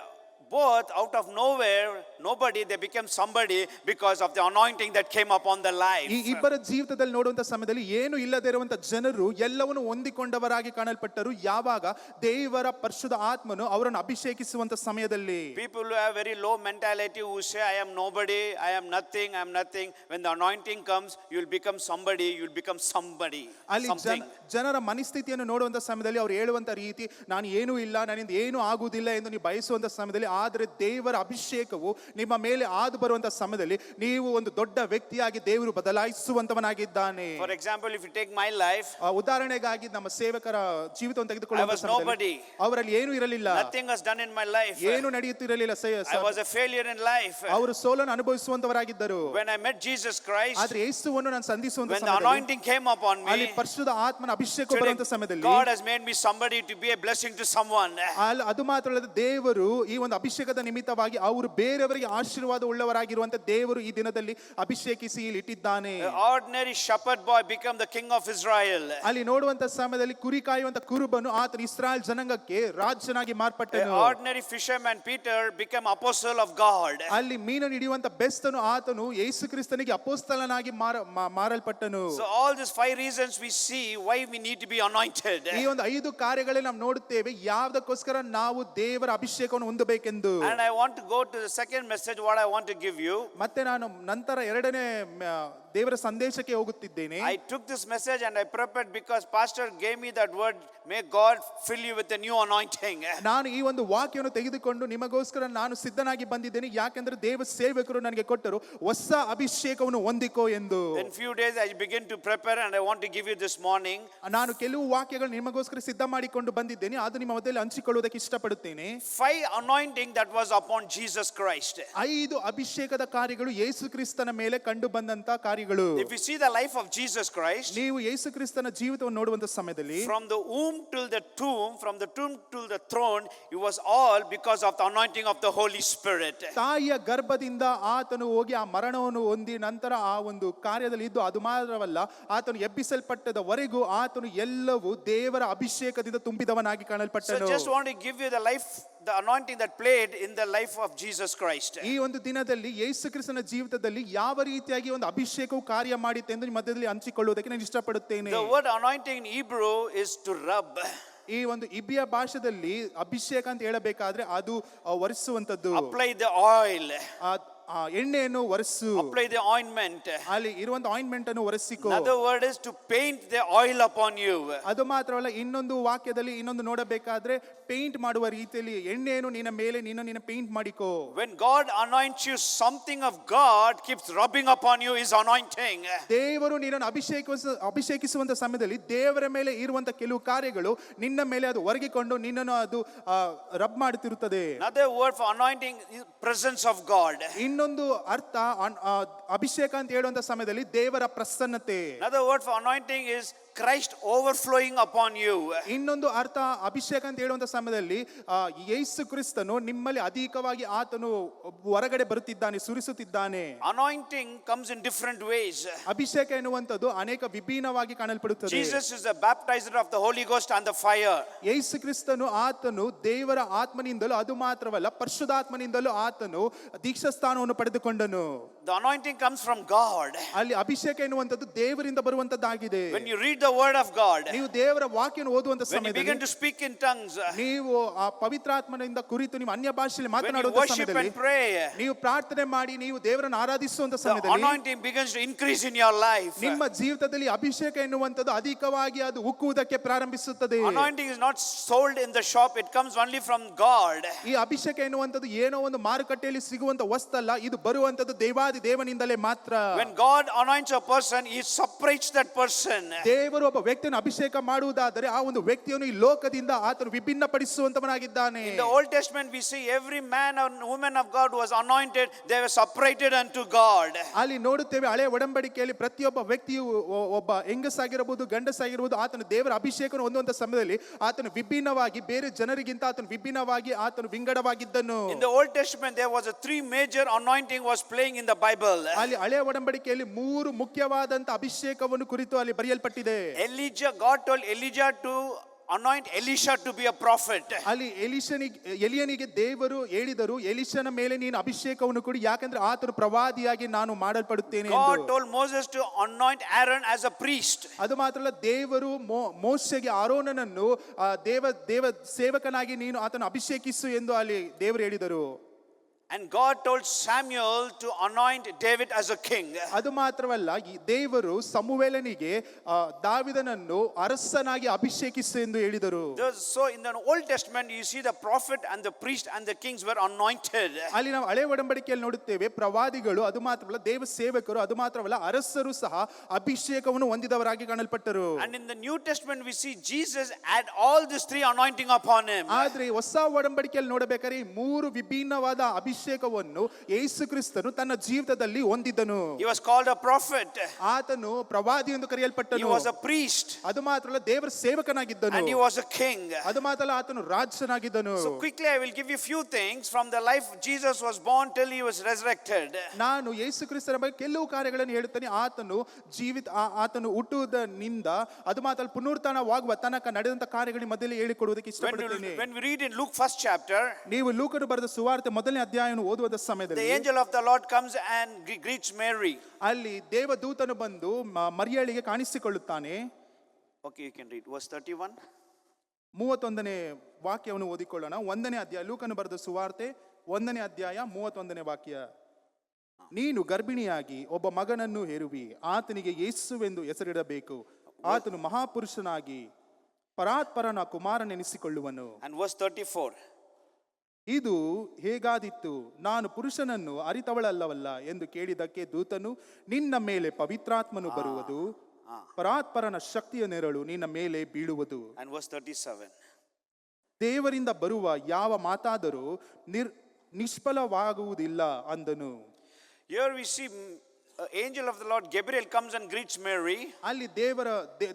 both out of nowhere, nobody, they became somebody because of the anointing that came upon their life. ಈ ಇಬ್ಬರ ಜೀವಿತದಲ್ಲಿ ನೋಡುವಂತ ಸಮಯದಲ್ಲಿ ಏನು ಇಲ್ಲದೆ ಇರುವಂತ ಜನರು ಎಲ್ಲವನ್ನು ಹೊಂದಿಕೊಂಡವರಾಗಿ ಕಾಣಲ್ಪಟ್ಟರು ಯಾವಾಗ ದೇವರ ಪರಿಶುದ್ಧ ಆತ್ಮನು ಅವರನ್ನು ಅಭಿಷೇಕಿಸುವಂತ ಸಮಯದಲ್ಲಿ. People who have very low mentality, who say I am nobody, I am nothing, I am nothing, when the anointing comes you will become somebody, you will become somebody. ಅಲ್ಲಿ ಜನರ ಮನಸ್ಥಿತಿಯನ್ನು ನೋಡುವಂತ ಸಮಯದಲ್ಲಿ ಅವರು ಹೇಳುವಂತ ರೀತಿ, ನಾನು ಏನೂ ಇಲ್ಲ, ನನ್ನಿಂದ ಏನೂ ಆಗುವುದಿಲ್ಲ ಎಂದು ನೀವು ಬಯಸುವಂತ ಸಮಯದಲ್ಲಿ, ಆದರೆ ದೇವರ ಅಭಿಷೇಕವು ನಿಮ್ಮ ಮೇಲೆ ಆದು ಬರುವಂತ ಸಮಯದಲ್ಲಿ ನೀವು ಒಂದು ದೊಡ್ಡ ವ್ಯಕ್ತಿಯಾಗಿ ದೇವರು ಬದಲಾಯಿಸುವಂತವನಾಗಿದ್ದಾನೆ. For example, if you take my life, ಉದಾಹರಣೆಗಾಗಿ ನಮ್ಮ ಸೇವಕರ ಜೀವಿತವನ್ನು ತೆಗೆದುಕೊಳ್ಳುವ ಸಮಯದಲ್ಲಿ ಅವರಲ್ಲಿ ಏನೂ ಇರಲಿಲ್ಲ, nothing was done in my life, ಏನು ನಡೆಯುತ್ತಿರಲಿಲ್ಲ, I was a failure in life. ಅವರು ಸೋಲನ್ನು ಅನುಭವಿಸುವಂತವರಾಗಿದ್ದರು. When I met Jesus Christ, ಆದರೆ ಯೇಸುವನ್ನು ನಾನು ಸಂಧಿಸುವಂತ when the ಸಮಯದಲ್ಲಿ anointing came upon me, ಅಲ್ಲಿ ಪರಿಶುದ್ಧ ಆತ್ಮನ ಅಭಿಷೇಕ ಬರುವಂತ ಸಮಯದಲ್ಲಿ God has made me somebody to be a blessing to someone. ಅದು ಮಾತ್ರ ಅಲ್ಲದೆ ದೇವರು ಈ ಒಂದು ಅಭಿಷೇಕದ ನಿಮಿತ್ತವಾಗಿ ಅವರು ಬೇರೆಯವರಿಗೆ ಆಶೀರ್ವಾದ ಉಳ್ಳವರಾಗಿರುವಂತ ದೇವರು ಈ ದಿನದಲ್ಲಿ ಅಭಿಷೇಕಿಸಿ ಇಲ್ಲಿ ಇಟ್ಟಿದ್ದಾನೆ. Ordinary shepherd boy became the king of Israel. ಅಲ್ಲಿ ನೋಡುವಂತ ಸಮಯದಲ್ಲಿ ಕುರಿ ಕಾಯುವಂತ ಕುರುಬನು ಆತನು ಇಸ್ರಾಯೇಲ್ ಜನಾಂಗಕ್ಕೆ ರಾಜನಾಗಿ ಮಾರ್ಪಟ್ಟನು. Ordinary fisherman Peter became apostle of God. ಅಲ್ಲಿ ಮೀನು ಹಿಡಿಯುವಂತ ಬೆಸ್ತನು ಆತನು ಯೇಸು ಕ್ರಿಸ್ತನಿಗೆ ಅಪೊಸ್ತಲನಾಗಿ ಮಾರಲ್ಪಟ್ಟನು. So all these 5 reasons we see why we need to be anointed. ಈ ಒಂದು 5 ಕಾರ್ಯಗಳಲ್ಲಿ ನಾವು ನೋಡುತ್ತೇವೆ ಯಾವುದಕ್ಕೋಸ್ಕರ ನಾವು ದೇವರ ಅಭಿಷೇಕವನ್ನು ಹೊಂದಬೇಕೆಂದು. And I want to go to the second message what I want to give you. ಮತ್ತೆ ನಾನು ನಂತರ ಎರಡನೇ ದೇವರ ಸಂದೇಶಕ್ಕೆ ಹೋಗುತ್ತಿದ್ದೇನೆ. I took this message and I prepared because pastor gave me that word, may God fill you with a new anointing. ನಾನು ಈ ಒಂದು ವಾಕ್ಯವನ್ನು ತೆಗೆದುಕೊಂಡು ನಿಮಗೋಸ್ಕರ ನಾನು ಸಿದ್ಧನಾಗಿ ಬಂದಿದ್ದೇನೆ, ಯಾಕೆಂದ್ರೆ ದೇವ ಸೇವಕರು ನನಗೆ ಕೊಟ್ಟರು ಹೊಸ ಅಭಿಷೇಕವನ್ನು ಹೊಂದಿಕೋ ಎಂದು. In few days I begin to prepare and I want to give you this morning. ನಾನು ಕೆಲವು ವಾಕ್ಯಗಳು ನಿಮಗೋಸ್ಕರ ಸಿದ್ಧ ಮಾಡಿಕೊಂಡು ಬಂದಿದ್ದೇನೆ, ಅದು ನಿಮ್ಮ ಮಧ್ಯದಲ್ಲಿ ಹಂಚಿಕೊಳ್ಳುವುದಕ್ಕೆ ಇಷ್ಟಪಡುತ್ತೇನೆ. 5 anointing that was upon Jesus Christ. 5 ಅಭಿಷೇಕದ ಕಾರ್ಯಗಳು ಯೇಸು ಕ್ರಿಸ್ತನ ಮೇಲೆ ಕಂಡು ಬಂದಂತ ಕಾರ್ಯಗಳು. If you see the life of Jesus Christ, ನೀವು ಯೇಸು ಕ್ರಿಸ್ತನ ಜೀವಿತವನ್ನು ನೋಡುವಂತ ಸಮಯದಲ್ಲಿ from the womb till the tomb, from the tomb till the throne, it was all because of the anointing of the Holy Spirit. ತಾಯಿಯ ಗರ್ಭದಿಂದ ಆತನು ಹೋಗಿ ಆ ಮರಣವನ್ನು ಹೊಂದಿ ನಂತರ ಆ ಒಂದು ಕಾರ್ಯದಲ್ಲಿ ಇದ್ದು, ಅದು ಮಾತ್ರವಲ್ಲ ಆತನು ಎಬ್ಬಿಸಲ್ಪಟ್ಟದವರೆಗೂ ಆತನು ಎಲ್ಲವೂ ದೇವರ ಅಭಿಷೇಕದಿಂದ ತುಂಬಿದವನಾಗಿ So ಕಾಣಲ್ಪಟ್ಟನು. just want to give you the life, the anointing that played in the life of Jesus Christ. ಈ ಒಂದು ದಿನದಲ್ಲಿ ಯೇಸು ಕ್ರಿಸ್ತನ ಜೀವಿತದಲ್ಲಿ ಯಾವ ರೀತಿಯಾಗಿ ಒಂದು ಅಭಿಷೇಕವು ಕಾರ್ಯ ಮಾಡಿತೆ ಎಂದು ನಿಮ್ಮ ಮಧ್ಯದಲ್ಲಿ ಹಂಚಿಕೊಳ್ಳುವುದಕ್ಕೆ ನಾನು ಇಷ್ಟಪಡುತ್ತೇನೆ. The word anointing in Hebrew is to rub. ಈ ಒಂದು ಇಬ್ರಿಯ ಭಾಷೆಯಲ್ಲಿ ಅಭಿಷೇಕ ಅಂತ ಹೇಳಬೇಕಾದ್ರೆ ಅದು ಒರೆಸುವಂತದ್ದು. Apply the oil. ಆ ಎಣ್ಣೆಯನ್ನು ಒರೆಸು, Apply the ointment. ಅಲ್ಲಿ ಇರುವಂತ ಆಯಿಂಟ್ಮೆಂಟ್ ಅನ್ನು ಒರೆಸಿಕೋ. Another word is to paint the oil upon you. ಅದು ಮಾತ್ರವಲ್ಲ, ಇನ್ನೊಂದು ವಾಕ್ಯದಲ್ಲಿ ಇನ್ನೊಂದು ನೋಡಬೇಕಾದ್ರೆ ಪೇಂಟ್ ಮಾಡುವ ರೀತಿಯಲ್ಲಿ ಎಣ್ಣೆಯನ್ನು ನಿನ್ನ ಮೇಲೆ ನಿನ್ನ ಪೇಂಟ್ ಮಾಡಿಕೋ. When God anoints you, something of God keeps rubbing upon you is anointing. ದೇವರು ನಿನ್ನನ್ನು ಅಭಿಷೇಕಿಸುವಂತ ಸಮಯದಲ್ಲಿ ದೇವರ ಮೇಲೆ ಇರುವಂತ ಕೆಲವು ಕಾರ್ಯಗಳು ನಿನ್ನ ಮೇಲೆ ಅದು ಒರಗಿಕೊಂಡು ನಿನ್ನನ್ನು ಅದು rub ಮಾಡುತ್ತಿರುತ್ತದೆ. Another word for anointing is presence of God. ಇನ್ನೊಂದು ಅರ್ಥ ಅಭಿಷೇಕ ಅಂತ ಹೇಳುವಂತ ಸಮಯದಲ್ಲಿ ದೇವರ ಪ್ರಸನ್ನತೆ. Another word for anointing is Christ overflowing upon you. ಇನ್ನೊಂದು ಅರ್ಥ ಅಭಿಷೇಕ ಅಂತ ಹೇಳುವಂತ ಸಮಯದಲ್ಲಿ ಯೇಸು ಕ್ರಿಸ್ತನು ನಿಮ್ಮಲ್ಲಿ ಅಧಿಕವಾಗಿ ಆತನು ಹೊರಗಡೆ ಬರುತ್ತಿದ್ದಾನೆ, ಸುರಿಸುತ್ತಿದ್ದಾನೆ. Anointing comes in different ways. ಅಭಿಷೇಕ ಎನ್ನುವಂಥದ್ದು ಅನೇಕ ವಿಭಿನ್ನವಾಗಿ ಕಾಣಲ್ಪಡುತ್ತದೆ. Jesus is the baptizer of the Holy Ghost and the fire. ಯೇಸು ಕ್ರಿಸ್ತನು ಆತನು ದೇವರ ಆತ್ಮನಿಂದಲೂ ಅದು ಮಾತ್ರವಲ್ಲ ಪರಿಶುದ್ಧಾತ್ಮನಿಂದಲೂ ಆತನು ದೀಕ್ಷಾಸ್ಥಾನವನ್ನು ಪಡೆದುಕೊಂಡನು. The anointing comes from God. ಅಲ್ಲಿ ಅಭಿಷೇಕ ಎನ್ನುವಂಥದ್ದು ದೇವರಿಂದ ಬರುವಂತದ್ದಾಗಿದೆ. When you read the word of God, ನೀವು ದೇವರ ವಾಕ್ಯವನ್ನು ಓದುವಂತ when you begin ಸಮಯದಲ್ಲಿ to speak in tongues, ನೀವು ಆ ಪವಿತ್ರಾತ್ಮನಿಂದ ಕುರಿತು ನೀವು ಅನ್ಯ ಭಾಷೆಯಲ್ಲಿ when you ಮಾತನಾಡುವಂತ worship ಸಮಯದಲ್ಲಿ and pray, ನೀವು ಪ್ರಾರ್ಥನೆ ಮಾಡಿ ನೀವು ದೇವರನ್ನು ಆರಾಧಿಸುವಂತ the ಸಮಯದಲ್ಲಿ anointing begins to increase in your life. ನಿಮ್ಮ ಜೀವಿತದಲ್ಲಿ ಅಭಿಷೇಕ ಎನ್ನುವಂಥದ್ದು ಅಧಿಕವಾಗಿ ಅದು ಉಕ್ಕುವುದಕ್ಕೆ ಪ್ರಾರಂಭಿಸುತ್ತದೆ. Anointing is not sold in the shop, it comes only from God. ಈ ಅಭಿಷೇಕ ಎನ್ನುವಂಥದ್ದು ಏನೋ ಒಂದು ಮಾರುಕಟ್ಟೆಯಲ್ಲಿ ಸಿಗುವಂತ ವಸ್ತಲ್ಲ, ಇದು ಬರುವಂತದ್ದು ದೇವಾದಿ ದೇವನಿಂದಲೇ ಮಾತ್ರ. When God anoints a person, He separates that person. ದೇವರು ಒಬ್ಬ ವ್ಯಕ್ತಿಯನ್ನು ಅಭಿಷೇಕ ಮಾಡುವುದಾದರೆ ಆ ಒಂದು ವ್ಯಕ್ತಿಯನ್ನು ಈ ಲೋಕದಿಂದ ಆತನು ವಿಭಿನ್ನಪಡಿಸುವಂತವನಾಗಿದ್ದಾನೆ. In the Old Testament we see every man and woman of God was anointed, they were separated unto God. ಅಲ್ಲಿ ನೋಡುತ್ತೇವೆ ಹಳೆಯ ಒಡಂಬಡಿಕೆಯಲ್ಲಿ ಪ್ರತಿಯೊಬ್ಬ ವ್ಯಕ್ತಿಯು ಒಬ್ಬ ಹೆಂಗಸಾಗಿರಬಹುದು ಗಂಡಸಾಗಿರಬಹುದು ಆತನು ದೇವರ ಅಭಿಷೇಕವನ್ನು ಹೊಂದುವಂತ ಸಮಯದಲ್ಲಿ ಆತನು ವಿಭಿನ್ನವಾಗಿ ಬೇರೆ ಜನರಿಗಿಂತ ಆತನು ವಿಭಿನ್ನವಾಗಿ ಆತನು ವಿಂಗಡವಾಗಿದ್ದನು. In the Old Testament there was a 3 major anointing was playing in the Bible. ಅಲ್ಲಿ ಹಳೆಯ ಒಡಂಬಡಿಕೆಯಲ್ಲಿ 3 ಮುಖ್ಯವಾದಂತ ಅಭಿಷೇಕವನ್ನು ಕುರಿತು ಅಲ್ಲಿ ಬರೆಯಲ್ಪಟ್ಟಿದೆ. Elijah, God told Elijah to anoint Elisha to be a prophet. ಅಲ್ಲಿ ಎಲಿಯನಿಗೆ ದೇವರು ಹೇಳಿದರು, ಎಲಿಷನ ಮೇಲೆ ನೀನು ಅಭಿಷೇಕವನ್ನು ಕೊಡಿ, ಯಾಕಂದ್ರೆ ಆತನು ಪ್ರವಾದಿಯಾಗಿ ನಾನು ಮಾಡಲ್ಪಡುತ್ತೇನೆ ಎಂದು. God told Moses to anoint Aaron as a priest. ಅದು ಮಾತ್ರ ಅಲ್ಲ, ದೇವರು ಮೋಶೆಗೆ ಆರೋನನನ್ನು ದೇವ ಸೇವಕನಾಗಿ ನೀನು ಆತನು ಅಭಿಷೇಕಿಸು ಎಂದು ಅಲ್ಲಿ ದೇವರು ಹೇಳಿದರು. And God told Samuel to anoint David as a king. ಅದು ಮಾತ್ರವಲ್ಲ, ಈ ದೇವರು ಸಮುವೇಲನಿಗೆ ದಾವಿದನನ್ನು ಅರಸನಾಗಿ ಅಭಿಷೇಕಿಸು ಎಂದು ಹೇಳಿದರು. So in the Old Testament you see the prophet and the priest and the kings were anointed. ಅಲ್ಲಿ ನಾವು ಹಳೆ ಒಡಂಬಡಿಕೆಯಲ್ಲಿ ನೋಡುತ್ತೇವೆ ಪ್ರವಾದಿಗಳು, ಅದು ಮಾತ್ರವಲ್ಲ ದೇವ ಸೇವಕರು, ಅದು ಮಾತ್ರವಲ್ಲ ಅರಸರು ಸಹ ಅಭಿಷೇಕವನ್ನು ಹೊಂದಿದವರಾಗಿ ಕಾಣಲ್ಪಟ್ಟರು. And in the New Testament we see Jesus had all these 3 anointing upon him. ಆದ್ರೆ ಹೊಸ ಒಡಂಬಡಿಕೆಯಲ್ಲಿ ನೋಡಬೇಕಾದ್ರೆ ಈ 3 ವಿಭಿನ್ನವಾದ ಅಭಿಷೇಕವನ್ನು ಯೇಸು ಕ್ರಿಸ್ತನು ತನ್ನ ಜೀವಿತದಲ್ಲಿ ಹೊಂದಿದ್ದನು. He was called a prophet. ಆತನು ಪ್ರವಾದಿ ಎಂದು ಕರೆಯಲ್ಪಟ್ಟನು. He was a priest. ಅದು ಮಾತ್ರವಲ್ಲ ದೇವರ ಸೇವಕನಾಗಿದ್ದನು. And he was a king. ಅದು ಮಾತ್ರವಲ್ಲ ಆತನು ರಾಜನಾಗಿದ್ದನು. So quickly I will give you few things from the life Jesus was born till he was resurrected. ನಾನು ಯೇಸು ಕ್ರಿಸ್ತನ ಬಗ್ಗೆ ಕೆಲವು ಕಾರ್ಯಗಳನ್ನು ಹೇಳುತ್ತೇನೆ. ಆತನು ಹುಟ್ಟುವುದನಿಂದ ಅದು ಮಾತ್ರ ಪುನರುತ್ಥಾನವಾಗುವ ತನಕ ನಡೆದಂತ ಕಾರ್ಯಗಳ ಮಧ್ಯದಲ್ಲಿ ಹೇಳಿಕೊಡುವುದಕ್ಕೆ ಇಷ್ಟಪಡುತ್ತೇನೆ. When we read in Luke 1st chapter, ನೀವು ಲೂಕನು ಬರೆದ ಸುವಾರ್ತೆ ಮೊದಲನೇ ಅಧ್ಯಾಯವನ್ನು ಓದುವ ಸಮಯದಲ್ಲಿ the angel of the Lord comes and greets Mary. ಅಲ್ಲಿ ದೇವದೂತನು ಬಂದು ಮರಿಯಳಿಗೆ ಕಾಣಿಸಿಕೊಳ್ಳುತ್ತಾನೆ. Okay, you can read verse 31. 31ನೇ ವಾಕ್ಯವನ್ನು ಓದಿಕೊಳ್ಳೋಣ. 1ನೇ ಅಧ್ಯಾಯ, ಲೂಕನು ಬರೆದ ಸುವಾರ್ತೆ 1ನೇ ಅಧ್ಯಾಯ 31ನೇ ವಾಕ್ಯ. ನೀನು ಗರ್ಭಿಣಿಯಾಗಿ ಒಬ್ಬ ಮಗನನ್ನು ಹೆರುವಿ, ಆತನಿಗೆ ಯೇಸುವೆಂದು ಹೆಸರಿಡಬೇಕು. ಆತನು ಮಹಾಪುರುಷನಾಗಿ ಪರಾತ್ಪರನ ಕುಮಾರನೆನಿಸಿಕೊಳ್ಳುವನು. And verse 34. ಇದು ಹೇಗಾದಿತ್ತು, ನಾನು ಪುರುಷನನ್ನು ಅರಿತವಳಲ್ಲವಲ್ಲ ಎಂದು ಕೇಳಿದಕ್ಕೆ ದೂತನು, ನಿನ್ನ ಮೇಲೆ ಪವಿತ್ರಾತ್ಮನು ಬರುವುದು, ಪರಾತ್ಪರನ ಶಕ್ತಿಯ ನೆರಳು ನಿನ್ನ ಮೇಲೆ ಬೀಳುವುದು. And verse 37. ದೇವರಿಂದ ಬರುವ ಯಾವ ಮಾತಾದರೂ ನಿಷ್ಫಲವಾಗುವುದಿಲ್ಲ ಅಂದನು. Here we see angel of the Lord Gabriel comes and greets Mary. ಅಲ್ಲಿ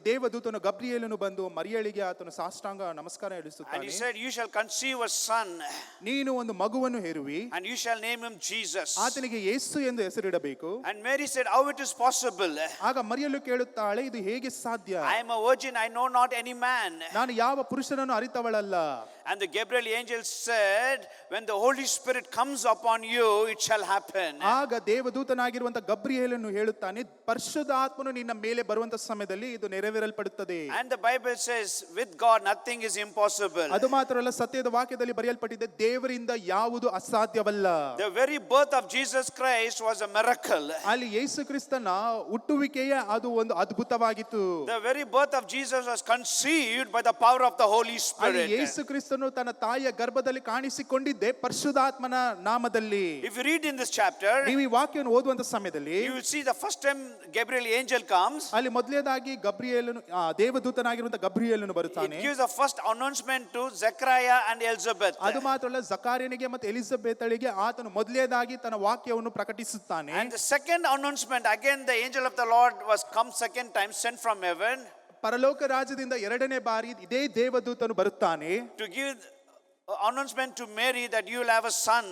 ದೇವದೂತನು ಗಬ್ರಿಯೇಲನು ಬಂದು ಮರಿಯಳಿಗೆ ಆತನು ಸಾಷ್ಟಾಂಗ ನಮಸ್ಕಾರ And he ಇಡಿಸುತ್ತಾನೆ. said, you shall conceive a son ನೀನು ಒಂದು ಮಗುವನ್ನು ಹೆರುವಿ, and you shall name him Jesus. ಆತನಿಗೆ ಯೇಸು ಎಂದು ಹೆಸರಿಡಬೇಕು. And Mary said, how it is possible? ಆಗ ಮರಿಯಳು ಕೇಳುತ್ತಾಳೆ, ಇದು ಹೇಗೆ ಸಾಧ್ಯ? I am a virgin, I know not any man. ನಾನು ಯಾವ ಪುರುಷನನ್ನು ಅರಿತವಳಲ್ಲ. And the Gabriel angel said, when the Holy Spirit comes upon you, it shall happen. ಆಗ ದೇವದೂತನಾಗಿರುವಂತ ಗಬ್ರಿಯೇಲನು ಹೇಳುತ್ತಾನೆ, ಪರಿಶುದ್ಧಾತ್ಮನು ನಿನ್ನ ಮೇಲೆ ಬರುವಂತ ಸಮಯದಲ್ಲಿ ಇದು ನೆರವೇರಲ್ಪಡುತ್ತದೆ. And the Bible says, with God nothing is impossible. ಅದು ಮಾತ್ರವಲ್ಲ, ಸತ್ಯದ ವಾಕ್ಯದಲ್ಲಿ ಬರೆಯಲ್ಪಟ್ಟಿದೆ, ದೇವರಿಂದ ಯಾವುದು ಅಸಾಧ್ಯವಲ್ಲ. The very birth of Jesus Christ was a miracle. ಅಲ್ಲಿ ಯೇಸು ಕ್ರಿಸ್ತನ ಹುಟ್ಟುವಿಕೆಯೇ ಅದು ಒಂದು ಅದ್ಭುತವಾಗಿತ್ತು. The very birth of Jesus was conceived by the power of the Holy ಅಲ್ಲಿ Spirit. ಯೇಸು ಕ್ರಿಸ್ತನು ತನ್ನ ತಾಯಿಯ ಗರ್ಭದಲ್ಲಿ ಕಾಣಿಸಿಕೊಂಡಿದ್ದೆ ಪರಿಶುದ್ಧಾತ್ಮನ ನಾಮದಲ್ಲಿ. If you read in this chapter, ನೀವು ಈ ವಾಕ್ಯವನ್ನು ಓದುವಂತ ಸಮಯದಲ್ಲಿ you will see the first time Gabriel angel comes, ಅಲ್ಲಿ ಮೊದಲನೇದಾಗಿ ಗಬ್ರಿಯೇಲನು ದೇವದೂತನಾಗಿರುವಂತ ಗಬ್ರಿಯೇಲನು it ಬರುತ್ತಾನೆ. gives the first announcement to Zechariah and Elizabeth. ಅದು ಮಾತ್ರವಲ್ಲ, ಜಕಾರ್ಯನಿಗೆ ಮತ್ತು ಎಲಿಜಬೆತಳಿಗೆ ಆತನು ಮೊದಲನೇದಾಗಿ ತನ್ನ ವಾಕ್ಯವನ್ನು ಪ್ರಕಟಿಸುತ್ತಾನೆ. And the second announcement, again the angel of the Lord was come second time, sent from heaven ಪರಲೋಕ ರಾಜ್ಯದಿಂದ ಎರಡನೇ ಬಾರಿ ಇದೇ ದೇವದೂತನು ಬರುತ್ತಾನೆ. to give announcement to Mary that you will have a son.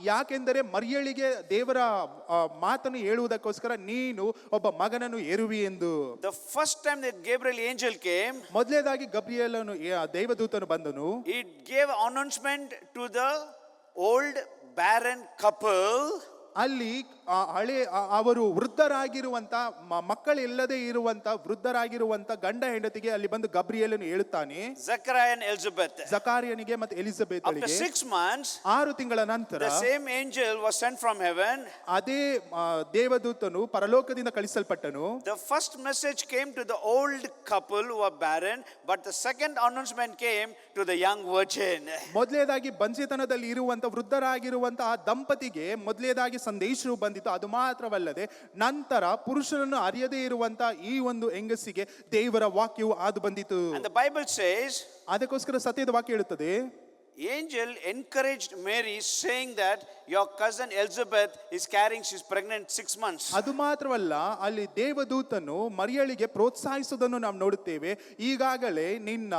ಯಾಕೆಂದರೆ ಮರಿಯಳಿಗೆ ದೇವರ ಮಾತನ್ನು ಹೇಳುವುದಕ್ಕೋಸ್ಕರ ನೀನು ಒಬ್ಬ ಮಗನನ್ನು ಹೆರುವಿ ಎಂದು. The first time that Gabriel angel came, ಮೊದಲನೇದಾಗಿ ಗಬ್ರಿಯೇಲನು ದೇವದೂತನು ಬಂದನು. it gave announcement to the old barren couple. ಅಲ್ಲಿ ಹಳೆ ಅವರು ವೃದ್ಧರಾಗಿರುವಂತ ಮಕ್ಕಳಿಲ್ಲದೆ ಇರುವಂತ ವೃದ್ಧರಾಗಿರುವಂತ ಗಂಡ ಹೆಂಡತಿಗೆ ಅಲ್ಲಿ ಬಂದು ಗಬ್ರಿಯೇಲನು ಹೇಳುತ್ತಾನೆ. Zechariah and Elizabeth. ಜಕಾರ್ಯನಿಗೆ ಮತ್ತು After ಎಲಿಜಬೆತಳಿಗೆ 6 months, 6 ತಿಂಗಳ ನಂತರ the same angel was sent from heaven. ಅದೇ ದೇವದೂತನು ಪರಲೋಕದಿಂದ ಕಳಿಸಲ್ಪಟ್ಟನು. The first message came to the old couple who were barren, but the second announcement came to the young virgin. ಮೊದಲೇದಾಗಿ ಬಂಜೆತನದಲ್ಲಿ ಇರುವಂತ ವೃದ್ಧರಾಗಿರುವಂತ ಆ ದಂಪತಿಗೆ ಮೊದಲೇದಾಗಿ ಸಂದೇಶವು ಬಂದಿತ್ತು. ಅದು ಮಾತ್ರವಲ್ಲದೆ ನಂತರ ಪುರುಷನನ್ನು ಅರಿಯದೇ ಇರುವಂತ ಈ ಒಂದು ಹೆಂಗಸಿಗೆ ದೇವರ ವಾಕ್ಯವು ಆದು ಬಂದಿತು. And the Bible says, ಅದಕ್ಕೋಸ್ಕರ ಸತ್ಯದ ವಾಕ್ಯ ಹೇಳುತ್ತದೆ, angel encouraged Mary saying that your cousin Elizabeth is carrying, she's pregnant 6 months. ಅದು ಮಾತ್ರವಲ್ಲ, ಅಲ್ಲಿ ದೇವದೂತನು ಮರಿಯಳಿಗೆ ಪ್ರೋತ್ಸಾಹಿಸುವುದನ್ನು ನಾವು ನೋಡುತ್ತೇವೆ. ಈಗಾಗಲೇ ನಿನ್ನ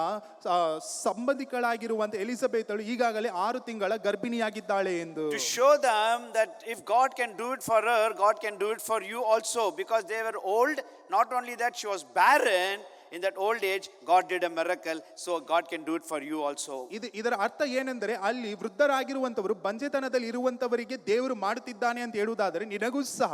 ಸಂಬಂಧಿಕಳಾಗಿರುವಂತ ಎಲಿಜಬೆತಳು ಈಗಾಗಲೇ 6 ತಿಂಗಳ ಗರ್ಭಿಣಿಯಾಗಿದ್ದಾಳೆ ಎಂದು. To show them that if God can do it for her, God can do it for you also, because they were old. Not only that, she was barren. In that old age, God did a miracle, so God can do it for you also. ಇದರ ಅರ್ಥ ಏನೆಂದರೆ, ಅಲ್ಲಿ ವೃದ್ಧರಾಗಿರುವಂತವರು ಬಂಜೆತನದಲ್ಲಿ ಇರುವಂತವರಿಗೆ ದೇವರು ಮಾಡುತ್ತಿದ್ದಾನೆ ಅಂತ ಹೇಳುವುದಾದರೆ, ನಿನಗೂ ಸಹ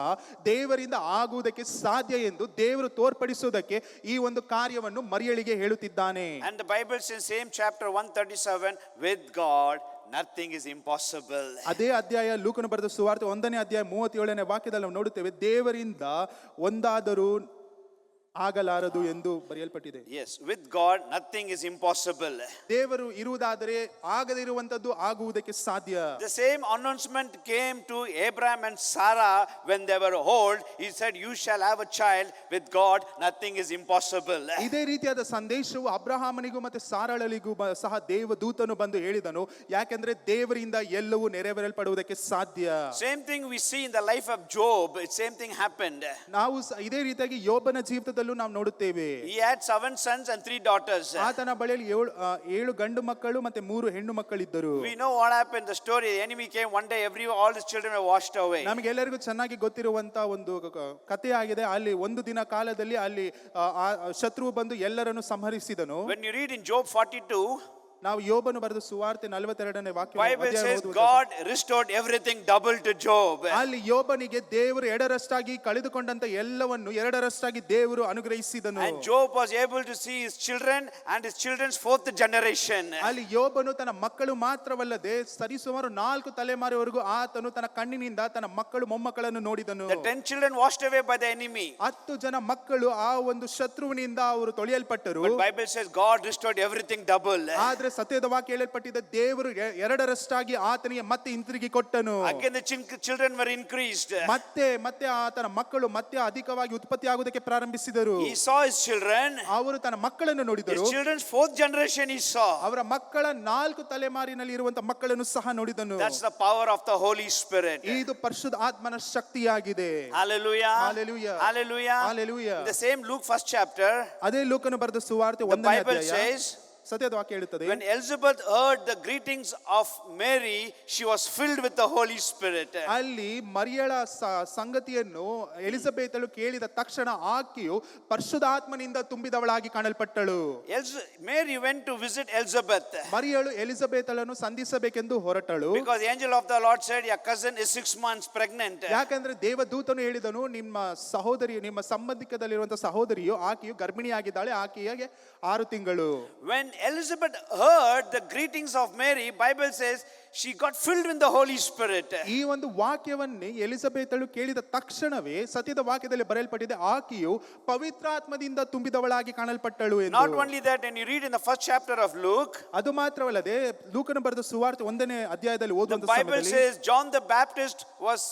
ದೇವರಿಂದ ಆಗುವುದಕ್ಕೆ ಸಾಧ್ಯ ಎಂದು ದೇವರು ತೋರ್ಪಡಿಸುವುದಕ್ಕೆ ಈ ಒಂದು ಕಾರ್ಯವನ್ನು ಮರಿಯಳಿಗೆ ಹೇಳುತ್ತಿದ್ದಾನೆ. And the Bible says, same chapter 137, with God nothing is impossible. ಅದೇ ಅಧ್ಯಾಯ ಲೂಕನು ಬರೆದ ಸುವಾರ್ತೆ 1ನೇ ಅಧ್ಯಾಯ 37ನೇ ವಾಕ್ಯದಲ್ಲಿ ನಾವು ನೋಡುತ್ತೇವೆ, ದೇವರಿಂದ ಒಂದಾದರೂ ಆಗಲಾರದು ಎಂದು ಬರೆಯಲ್ಪಟ್ಟಿದೆ. Yes, with God nothing is impossible. ದೇವರು ಇರುವುದಾದರೆ ಆಗದಿರುವಂತದ್ದು ಆಗುವುದಕ್ಕೆ ಸಾಧ್ಯ. The same announcement came to Abraham and Sarah when they were old. He said, you shall have a child. With God nothing is impossible. ಇದೇ ರೀತಿಯಾದ ಸಂದೇಶವು ಅಬ್ರಹಾಮನಿಗೂ ಮತ್ತು ಸಾರಳಲಿಗೂ ಸಹ ದೇವದೂತನು ಬಂದು ಹೇಳಿದನು. ಯಾಕೆಂದ್ರೆ ದೇವರಿಂದ ಎಲ್ಲವೂ ನೆರವೇರಲ್ಪಡುವುದಕ್ಕೆ ಸಾಧ್ಯ. Same thing we see in the life of Job. Same thing happened. ನಾವು ಇದೇ ರೀತಿಯಾಗಿ ಯೋಬನ ಜೀವಿತದಲ್ಲಿ ನಾವು ನೋಡುತ್ತೇವೆ. He had 7 sons and 3 daughters. ಆತನ ಬಳಿಯಲ್ಲಿ 7 ಗಂಡು ಮಕ್ಕಳು ಮತ್ತೆ 3 ಹೆಣ್ಣು ಮಕ್ಕಳಿದ್ದರು. We know what happened. The story, the enemy came one day, all his children were washed away. ನಮಗೆಲ್ಲರಿಗೂ ಚೆನ್ನಾಗಿ ಗೊತ್ತಿರುವಂತ ಒಂದು ಕಥೆ ಆಗಿದೆ. ಅಲ್ಲಿ ಒಂದು ದಿನ ಕಾಲದಲ್ಲಿ ಅಲ್ಲಿ ಶತ್ರು ಬಂದು ಎಲ್ಲರನ್ನು ಸಂಹರಿಸಿದನು. When you read in Job 42, ನಾವು ಯೋಬನು ಬರೆದ ಸುವಾರ್ತೆ 42ನೇ Bible says ವಾಕ್ಯ God restored everything double to Job. ಅಲ್ಲಿ ಯೋಬನಿಗೆ ದೇವರು ಎರಡರಷ್ಟಾಗಿ ಕಳೆದುಕೊಂಡಂತ ಎಲ್ಲವನ್ನು ಎರಡರಷ್ಟಾಗಿ ದೇವರು ಅನುಗ್ರಹಿಸಿದನು. And Job was able to see his children and his children's fourth generation. ಅಲ್ಲಿ ಯೋಬನು ತನ್ನ ಮಕ್ಕಳು ಮಾತ್ರವಲ್ಲದೆ ಸರಿಸುಮಾರು 4 ತಲೆಮಾರಿವರೆಗೂ ಆತನು ತನ್ನ ಕಣ್ಣಿನಿಂದ ತನ್ನ ಮಕ್ಕಳು ಮೊಮ್ಮಕ್ಕಳನ್ನು ನೋಡಿದನು. The 10 children washed away by the enemy. 10 ಜನ ಮಕ್ಕಳು ಆ ಒಂದು ಶತ್ರುವಿನಿಂದ ಅವರು ತೊಳೆಯಲ್ಪಟ್ಟರು. But Bible says God restored everything double. ಆದ್ರೆ ಸತ್ಯದ ವಾಕ್ಯ ಹೇಳಲ್ಪಟ್ಟಿದ್ದ ದೇವರು ಎರಡರಷ್ಟಾಗಿ ಆತನಿಗೆ ಮತ್ತೆ ಹಿಂತಿರುಗಿ ಕೊಟ್ಟನು. Again the children were increased. ಮತ್ತೆ ಆತನ ಮಕ್ಕಳು ಮತ್ತೆ ಅಧಿಕವಾಗಿ ಉತ್ಪತ್ತಿ ಆಗುವುದಕ್ಕೆ ಪ್ರಾರಂಭಿಸಿದರು. He saw his children. ಅವರು ತನ್ನ ಮಕ್ಕಳನ್ನು ನೋಡಿದರು. His children's fourth generation he saw. ಅವರ ಮಕ್ಕಳ 4 ತಲೆಮಾರಿನಲ್ಲಿ ಇರುವಂತ ಮಕ್ಕಳನ್ನು ಸಹ ನೋಡಿದನು. That's the power of the Holy Spirit. ಇದು ಪರಿಶುದ್ಧ ಆತ್ಮನ ಶಕ್ತಿಯಾಗಿದೆ. Hallelujah. Hallelujah. Hallelujah. Hallelujah. In the same Luke first chapter, ಅದೇ ಲೂಕನು ಬರೆದ ಸುವಾರ್ತೆ the 1ನೇ Bible ಅಧ್ಯಾಯ says, ಸತ್ಯದ ವಾಕ್ಯ ಹೇಳುತ್ತದೆ, when Elizabeth heard the greetings of Mary, she was filled with the Holy Spirit. ಅಲ್ಲಿ ಮರಿಯಳ ಸಂಗತಿಯನ್ನು ಎಲಿಜಬೆತಳು ಕೇಳಿದ ತಕ್ಷಣ ಆಕೆಯು ಪರಿಶುದ್ಧಾತ್ಮನಿಂದ ತುಂಬಿದವಳಾಗಿ ಕಾಣಲ್ಪಟ್ಟಳು. Mary went to visit Elizabeth. ಮರಿಯಳು ಎಲಿಜಬೆತಳನ್ನು ಸಂಧಿಸಬೇಕೆಂದು ಹೊರಟಳು. Because the angel of the Lord said, your cousin is 6 months pregnant. ಯಾಕಂದ್ರೆ ದೇವದೂತನು ಹೇಳಿದನು, ನಿಮ್ಮ ಸಹೋದರಿ, ನಿಮ್ಮ ಸಂಬಂಧಿಕದಲ್ಲಿರುವಂತಹ ಸಹೋದರಿಯು ಆಕೆಯು ಗರ್ಭಿಣಿಯಾಗಿದ್ದಾಳೆ, ಆಕೆಗೆ 6 ತಿಂಗಳು. When Elizabeth heard the greetings of Mary, Bible says she got filled with the Holy Spirit. ಈ ಒಂದು ವಾಕ್ಯವನ್ನೇ ಎಲಿಜಬೆತಳು ಕೇಳಿದ ತಕ್ಷಣವೇ ಸತ್ಯದ ವಾಕ್ಯದಲ್ಲಿ ಬರೆಯಲ್ಪಟ್ಟಿದೆ, ಆಕೆಯು ಪವಿತ್ರಾತ್ಮದಿಂದ ತುಂಬಿದವಳಾಗಿ ಕಾಣಲ್ಪಟ್ಟಳು ಎಂದು. Not only that, when you read in the first chapter of Luke, ಅದು ಮಾತ್ರವಲ್ಲದೆ ಲೂಕನು ಬರೆದ ಸುವಾರ್ತೆ 1ನೇ ಅಧ್ಯಾಯದಲ್ಲಿ the ಓದುವಂತ Bible ಸಮಯದಲ್ಲಿ says John the Baptist was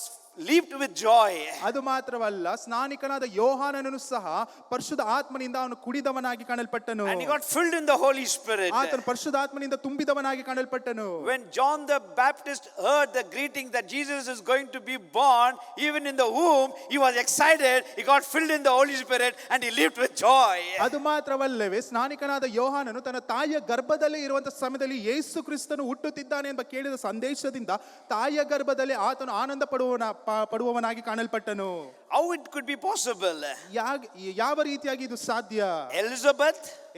leaped with joy. ಅದು ಮಾತ್ರವಲ್ಲ, ಸ್ನಾನಿಕನಾದ ಯೋಹಾನನು ಸಹ ಪರಿಶುದ್ಧ ಆತ್ಮನಿಂದ ಅವನು ಕುಡಿದವನಾಗಿ ಕಾಣಲ್ಪಟ್ಟನು. And he got filled in the Holy Spirit. ಆತನು ಪರಿಶುದ್ಧ ಆತ್ಮನಿಂದ ತುಂಬಿದವನಾಗಿ ಕಾಣಲ್ಪಟ್ಟನು. When John the Baptist heard the greeting that Jesus is going to be born, even in the womb, he was excited. He got filled in the Holy Spirit and he leaped with joy. ಅದು ಮಾತ್ರವಲ್ಲವೇ, ಸ್ನಾನಿಕನಾದ ಯೋಹಾನನು ತನ್ನ ತಾಯಿಯ ಗರ್ಭದಲ್ಲಿ ಇರುವಂತಹ ಸಮಯದಲ್ಲಿ ಯೇಸು ಕ್ರಿಸ್ತನು ಹುಟ್ಟುತ್ತಿದ್ದಾನೆ ಎಂಬ ಕೇಳಿದ ಸಂದೇಶದಿಂದ ತಾಯಿಯ ಗರ್ಭದಲ್ಲಿ ಆತನು ಆನಂದ ಪಡುವವನಾಗಿ ಕಾಣಲ್ಪಟ್ಟನು. How it could be possible? ಯಾವ ರೀತಿಯಾಗಿ ಇದು ಸಾಧ್ಯ?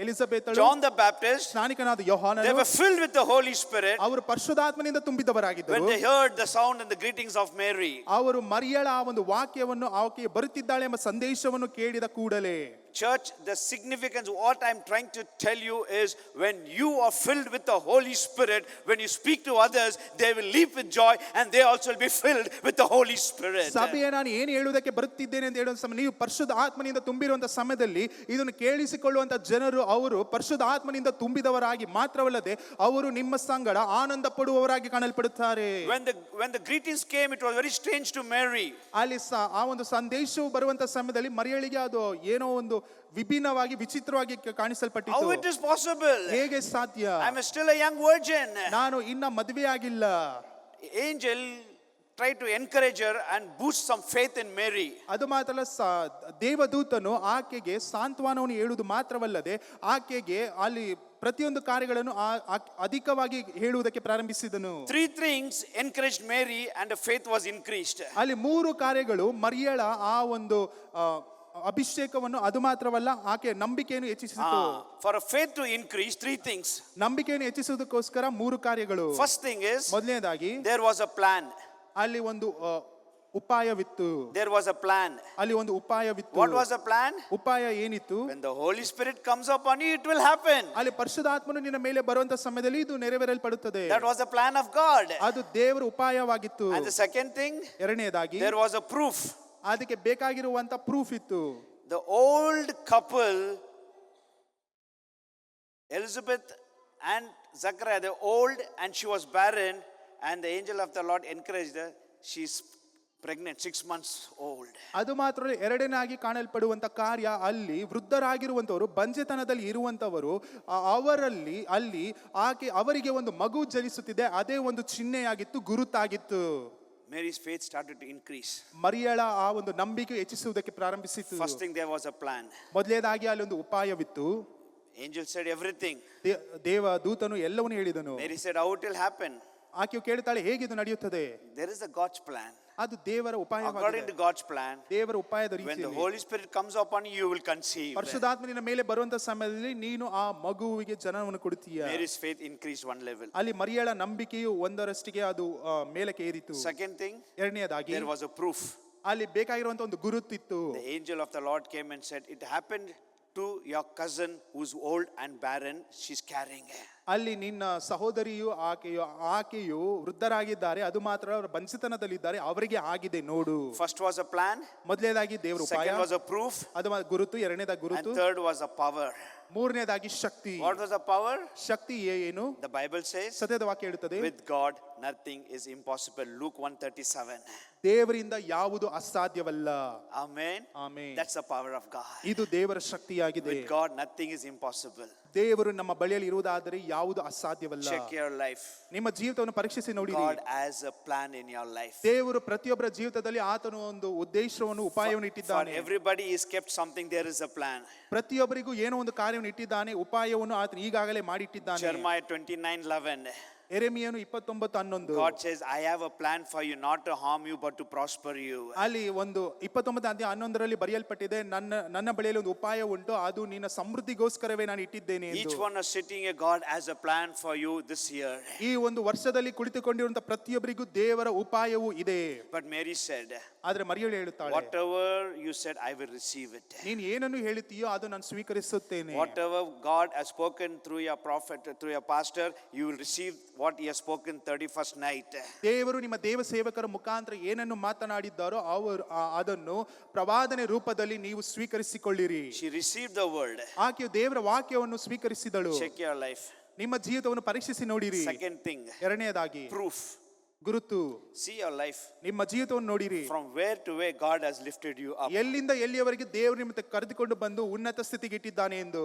ಎಲಿಜಬೆತಳು, John the Baptist, ಸ್ನಾನಿಕನಾದ they ಯೋಹಾನನು, were filled with the Holy Spirit ಅವರು ಪರಿಶುದ್ಧಾತ್ಮನಿಂದ ತುಂಬಿದವರಾಗಿದ್ದರು. when they heard the sound and the greetings of Mary. ಅವರು ಮರಿಯಳ ಆ ಒಂದು ವಾಕ್ಯವನ್ನು, ಆಕೆ ಬರುತ್ತಿದ್ದಾಳೆ ಎಂಬ ಸಂದೇಶವನ್ನು ಕೇಳಿದ ಕೂಡಲೇ. Church, the significance, what I'm trying to tell you is, when you are filled with the Holy Spirit, when you speak to others, they will leap with joy and they also will be filled with the Holy Spirit. ಸಭೆಯ ನಾನು ಏನು ಹೇಳುವುದಕ್ಕೆ ಬರುತ್ತಿದ್ದೇನೆ ಅಂತ ಹೇಳುವ ಸಮಯ, ನೀವು ಪರಿಶುದ್ಧ ಆತ್ಮನಿಂದ ತುಂಬಿರುವಂತಹ ಸಮಯದಲ್ಲಿ ಇದನ್ನು ಕೇಳಿಸಿಕೊಳ್ಳುವಂತ ಜನರು ಅವರು ಪರಿಶುದ್ಧ ಆತ್ಮನಿಂದ ತುಂಬಿದವರಾಗಿ ಮಾತ್ರವಲ್ಲದೆ ಅವರು ನಿಮ್ಮ ಸಂಗಡ ಆನಂದ ಪಡುವವರಾಗಿ ಕಾಣಲ್ಪಡುತ್ತಾರೆ. When the greetings came, it was very strange to Mary. ಅಲ್ಲಿ ಆ ಒಂದು ಸಂದೇಶವು ಬರುವಂತ ಸಮಯದಲ್ಲಿ ಮರಿಯಳಿಗೆ ಅದು ಏನೋ ಒಂದು ವಿಭಿನ್ನವಾಗಿ ವಿಚಿತ್ರವಾಗಿ ಕಾಣಿಸಲ್ಪಟ್ಟಿತು. How it is possible? ಹೇಗೆ ಸಾಧ್ಯ? I'm still a young virgin. ನಾನು ಇನ್ನ ಮದುವೆ ಆಗಿಲ್ಲ. Angel tried to encourage her and boost some faith in Mary. ಅದು ಮಾತ್ರ ದೇವದೂತನು ಆಕೆಗೆ ಸಾಂತ್ವನವನ್ನು ಹೇಳುವುದು ಮಾತ್ರವಲ್ಲದೆ ಆಕೆಗೆ ಅಲ್ಲಿ ಪ್ರತಿಯೊಂದು ಕಾರ್ಯಗಳನ್ನು ಅಧಿಕವಾಗಿ ಹೇಳುವುದಕ್ಕೆ ಪ್ರಾರಂಭಿಸಿದನು. 3 things encouraged Mary and her faith was increased. ಅಲ್ಲಿ 3 ಕಾರ್ಯಗಳು ಮರಿಯಳ ಆ ಒಂದು ಅಭಿಷೇಕವನ್ನು, ಅದು ಮಾತ್ರವಲ್ಲ ಆಕೆ ನಂಬಿಕೆಯನ್ನು ಹೆಚ್ಚಿಸಿತು. For a faith to increase, 3 things. ನಂಬಿಕೆಯನ್ನು ಹೆಚ್ಚಿಸುವುದಕ್ಕೋಸ್ಕರ 3 ಕಾರ್ಯಗಳು. First thing is, ಮೊದಲನೇದಾಗಿ there was a plan. ಅಲ್ಲಿ ಒಂದು ಉಪಾಯವಿತ್ತು. There was a plan. ಅಲ್ಲಿ ಒಂದು ಉಪಾಯವಿತ್ತು. What was the plan? ಉಪಾಯ ಏನಿತ್ತು? When the Holy Spirit comes upon you, it will happen. ಅಲ್ಲಿ ಪರಿಶುದ್ಧಾತ್ಮನು ನಿನ್ನ ಮೇಲೆ ಬರುವಂತ ಸಮಯದಲ್ಲಿ ಇದು ನೆರವೇರಲ್ಪಡುತ್ತದೆ. That was the plan of God. ಅದು ದೇವರ ಉಪಾಯವಾಗಿತ್ತು. And the second thing, ಎರಡನೇದಾಗಿ there was a proof. ಅದಕ್ಕೆ ಬೇಕಾಗಿರುವಂತ ಪ್ರೂಫ್ ಇತ್ತು. The old couple, Elizabeth and Zachariah, they old and she was barren, and the angel of the Lord encouraged her. She's pregnant, 6 months old. ಅದು ಮಾತ್ರ ಎರಡನೇದಾಗಿ ಕಾಣಲ್ಪಡುವಂತ ಕಾರ್ಯ, ಅಲ್ಲಿ ವೃದ್ಧರಾಗಿರುವಂತವರು, ಬಂಜೆತನದಲ್ಲಿ ಇರುವಂತವರು, ಅಲ್ಲಿ ಅವರಿಗೆ ಒಂದು ಮಗು ಜನಿಸುತ್ತಿದೆ, ಅದೇ ಒಂದು ಚಿಹ್ನೆಯಾಗಿತ್ತು, ಗುರುತಾಗಿತ್ತು. Mary's faith started to increase. ಮರಿಯಳ ಆ ಒಂದು ನಂಬಿಕೆ ಹೆಚ್ಚಿಸುವುದಕ್ಕೆ ಪ್ರಾರಂಭಿಸಿತು. First thing, there was a plan. ಮೊದಲನೇದಾಗಿ ಅಲ್ಲಿ ಒಂದು ಉಪಾಯವಿತ್ತು. Angel said everything. ದೇವದೂತನು ಎಲ್ಲವನ್ನೂ ಹೇಳಿದನು. Mary said, how it will happen? ಆಕೆಯು ಕೇಳುತ್ತಾಳೆ, ಹೇಗಿದು ನಡೆಯುತ್ತದೆ? There is a God's plan. ಅದು ದೇವರ According ಉಪಾಯವಾಗಿದೆ. to God's plan, ದೇವರ ಉಪಾಯದ when the ರೀತಿಯಲ್ಲಿ Holy Spirit comes upon you, you will conceive. ಪರಿಶುದ್ಧಾತ್ಮನಿನ ಮೇಲೆ ಬರುವಂತ ಸಮಯದಲ್ಲಿ ನೀನು ಆ ಮಗುವಿಗೆ ಜನನವನ್ನು ಕೊಡ್ತೀಯ. Mary's faith increased one level. ಅಲ್ಲಿ ಮರಿಯಳ ನಂಬಿಕೆಯು ಒಂದರಷ್ಟಿಗೆ ಅದು ಮೇಲಕ್ಕೆ ಏರಿತು. Second thing, ಎರಡನೇದಾಗಿ there was a proof. ಅಲ್ಲಿ ಬೇಕಾಗಿರುವಂತ ಒಂದು ಗುರುತಿತ್ತು. The angel of the Lord came and said, it happened to your cousin who's old and barren, she's carrying her. ಅಲ್ಲಿ ನಿನ್ನ ಸಹೋದರಿಯು ಆಕೆಯು ವೃದ್ಧರಾಗಿದ್ದಾರೆ, ಅದು ಮಾತ್ರ ಅವರ ಬಂಚಿತನದಲ್ಲಿದ್ದಾರೆ, ಅವರಿಗೆ ಆಗಿದೆ ನೋಡು. First was a plan, ಮೊದಲನೇದಾಗಿ ದೇವರ ಉಪಾಯ, second was a proof, ಅದು ಗುರುತು, ಎರಡನೇದಾಗಿ and ಗುರುತು, third was a power. ಮೂರನೇದಾಗಿ ಶಕ್ತಿ. What was the power? ಶಕ್ತಿ ಏನು? The Bible says, ಸತ್ಯದ ವಾಕ್ಯ ಹೇಳುತ್ತದೆ, with God nothing is impossible. Luke 1:37. ದೇವರಿಂದ ಯಾವುದು ಅಸಾಧ್ಯವಲ್ಲ. Amen. Amen. That's the power of God. ಇದು ದೇವರ ಶಕ್ತಿಯಾಗಿದೆ. With God nothing is impossible. ದೇವರು ನಮ್ಮ ಬಳಿಯಲ್ಲಿ ಇರುವುದಾದರೆ ಯಾವುದು ಅಸಾಧ್ಯವಲ್ಲ. Check your life. ನಿಮ್ಮ ಜೀವಿತವನ್ನು ಪರೀಕ್ಷಿಸಿ ನೋಡಿರಿ. God has a plan in your life. ದೇವರು ಪ್ರತಿಯೊಬ್ಬರ ಜೀವಿತದಲ್ಲಿ ಆತನು ಒಂದು ಉದ್ದೇಶವನ್ನು ಉಪಾಯವನ್ನು For ಇಟ್ಟಿದ್ದಾನೆ. everybody is kept something, there is a plan. ಪ್ರತಿಯೊಬ್ಬರಿಗೂ ಏನೋ ಒಂದು ಕಾರ್ಯವನ್ನು ಇಟ್ಟಿದ್ದಾನೆ, ಉಪಾಯವನ್ನು ಆತನು ಈಗಾಗಲೇ ಮಾಡಿಟ್ಟಿದ್ದಾನೆ. Jeremiah 29:11. ಯೆರೆಮೀಯನು 29:11. God says, I have a plan for you, not to harm you, but to prosper you. ಅಲ್ಲಿ ಒಂದು 29:11 ಬರೆಯಲ್ಪಟ್ಟಿದೆ, ನನ್ನ ಬಳಿಯಲ್ಲಿ ಒಂದು ಉಪಾಯ ಉಂಟು, ಅದು ನಿನ್ನ ಸಮೃದ್ಧಿಗೋಸ್ಕರವೇ ನಾನು ಇಟ್ಟಿದ್ದೇನೆ ಎಂದು. Each one is sitting here, God has a plan for you this year. ಈ ಒಂದು ವರ್ಷದಲ್ಲಿ ಕುಳಿತುಕೊಂಡಿರುವಂತಹ ಪ್ರತಿಯೊಬ್ಬರಿಗೂ ದೇವರ ಉಪಾಯವು ಇದೆ. But Mary said, ಆದ್ರೆ ಮರಿಯಳು ಹೇಳುತ್ತಾಳೆ, whatever you said, I will receive it. ನೀನು ಏನನ್ನು ಹೇಳುತ್ತೀಯೋ ಅದು ನಾನು ಸ್ವೀಕರಿಸುತ್ತೇನೆ. Whatever God has spoken through your prophet, through your pastor, you will receive what he has spoken 31st night. ದೇವರು ನಿಮ್ಮ ದೇವ ಸೇವಕರ ಮುಖಾಂತರ ಏನನ್ನು ಮಾತನಾಡಿದ್ದಾರೋ ಅವರು ಅದನ್ನು ಪ್ರವಾದನೆ ರೂಪದಲ್ಲಿ ನೀವು ಸ್ವೀಕರಿಸಿಕೊಳ್ಳಿರಿ. She received the word. ಆಕೆಯು ದೇವರ ವಾಕ್ಯವನ್ನು ಸ್ವೀಕರಿಸಿದಳು. Check your life. ನಿಮ್ಮ ಜೀವಿತವನ್ನು ಪರೀಕ್ಷಿಸಿ ನೋಡಿರಿ. Second thing, ಎರಡನೆಯದಾಗಿ proof. ಗುರುತು. See your life. ನಿಮ್ಮ ಜೀವಿತವನ್ನು ನೋಡಿರಿ. From where to where God has lifted you up. ಎಲ್ಲಿಂದ ಎಲ್ಲಿಯವರೆಗೆ ದೇವರು ನಿಮ್ಮನ್ನು ಕರೆದುಕೊಂಡು ಬಂದು ಉನ್ನತ ಸ್ಥಿತಿಗೆ ಇಟ್ಟಿದ್ದಾನೆ ಎಂದು.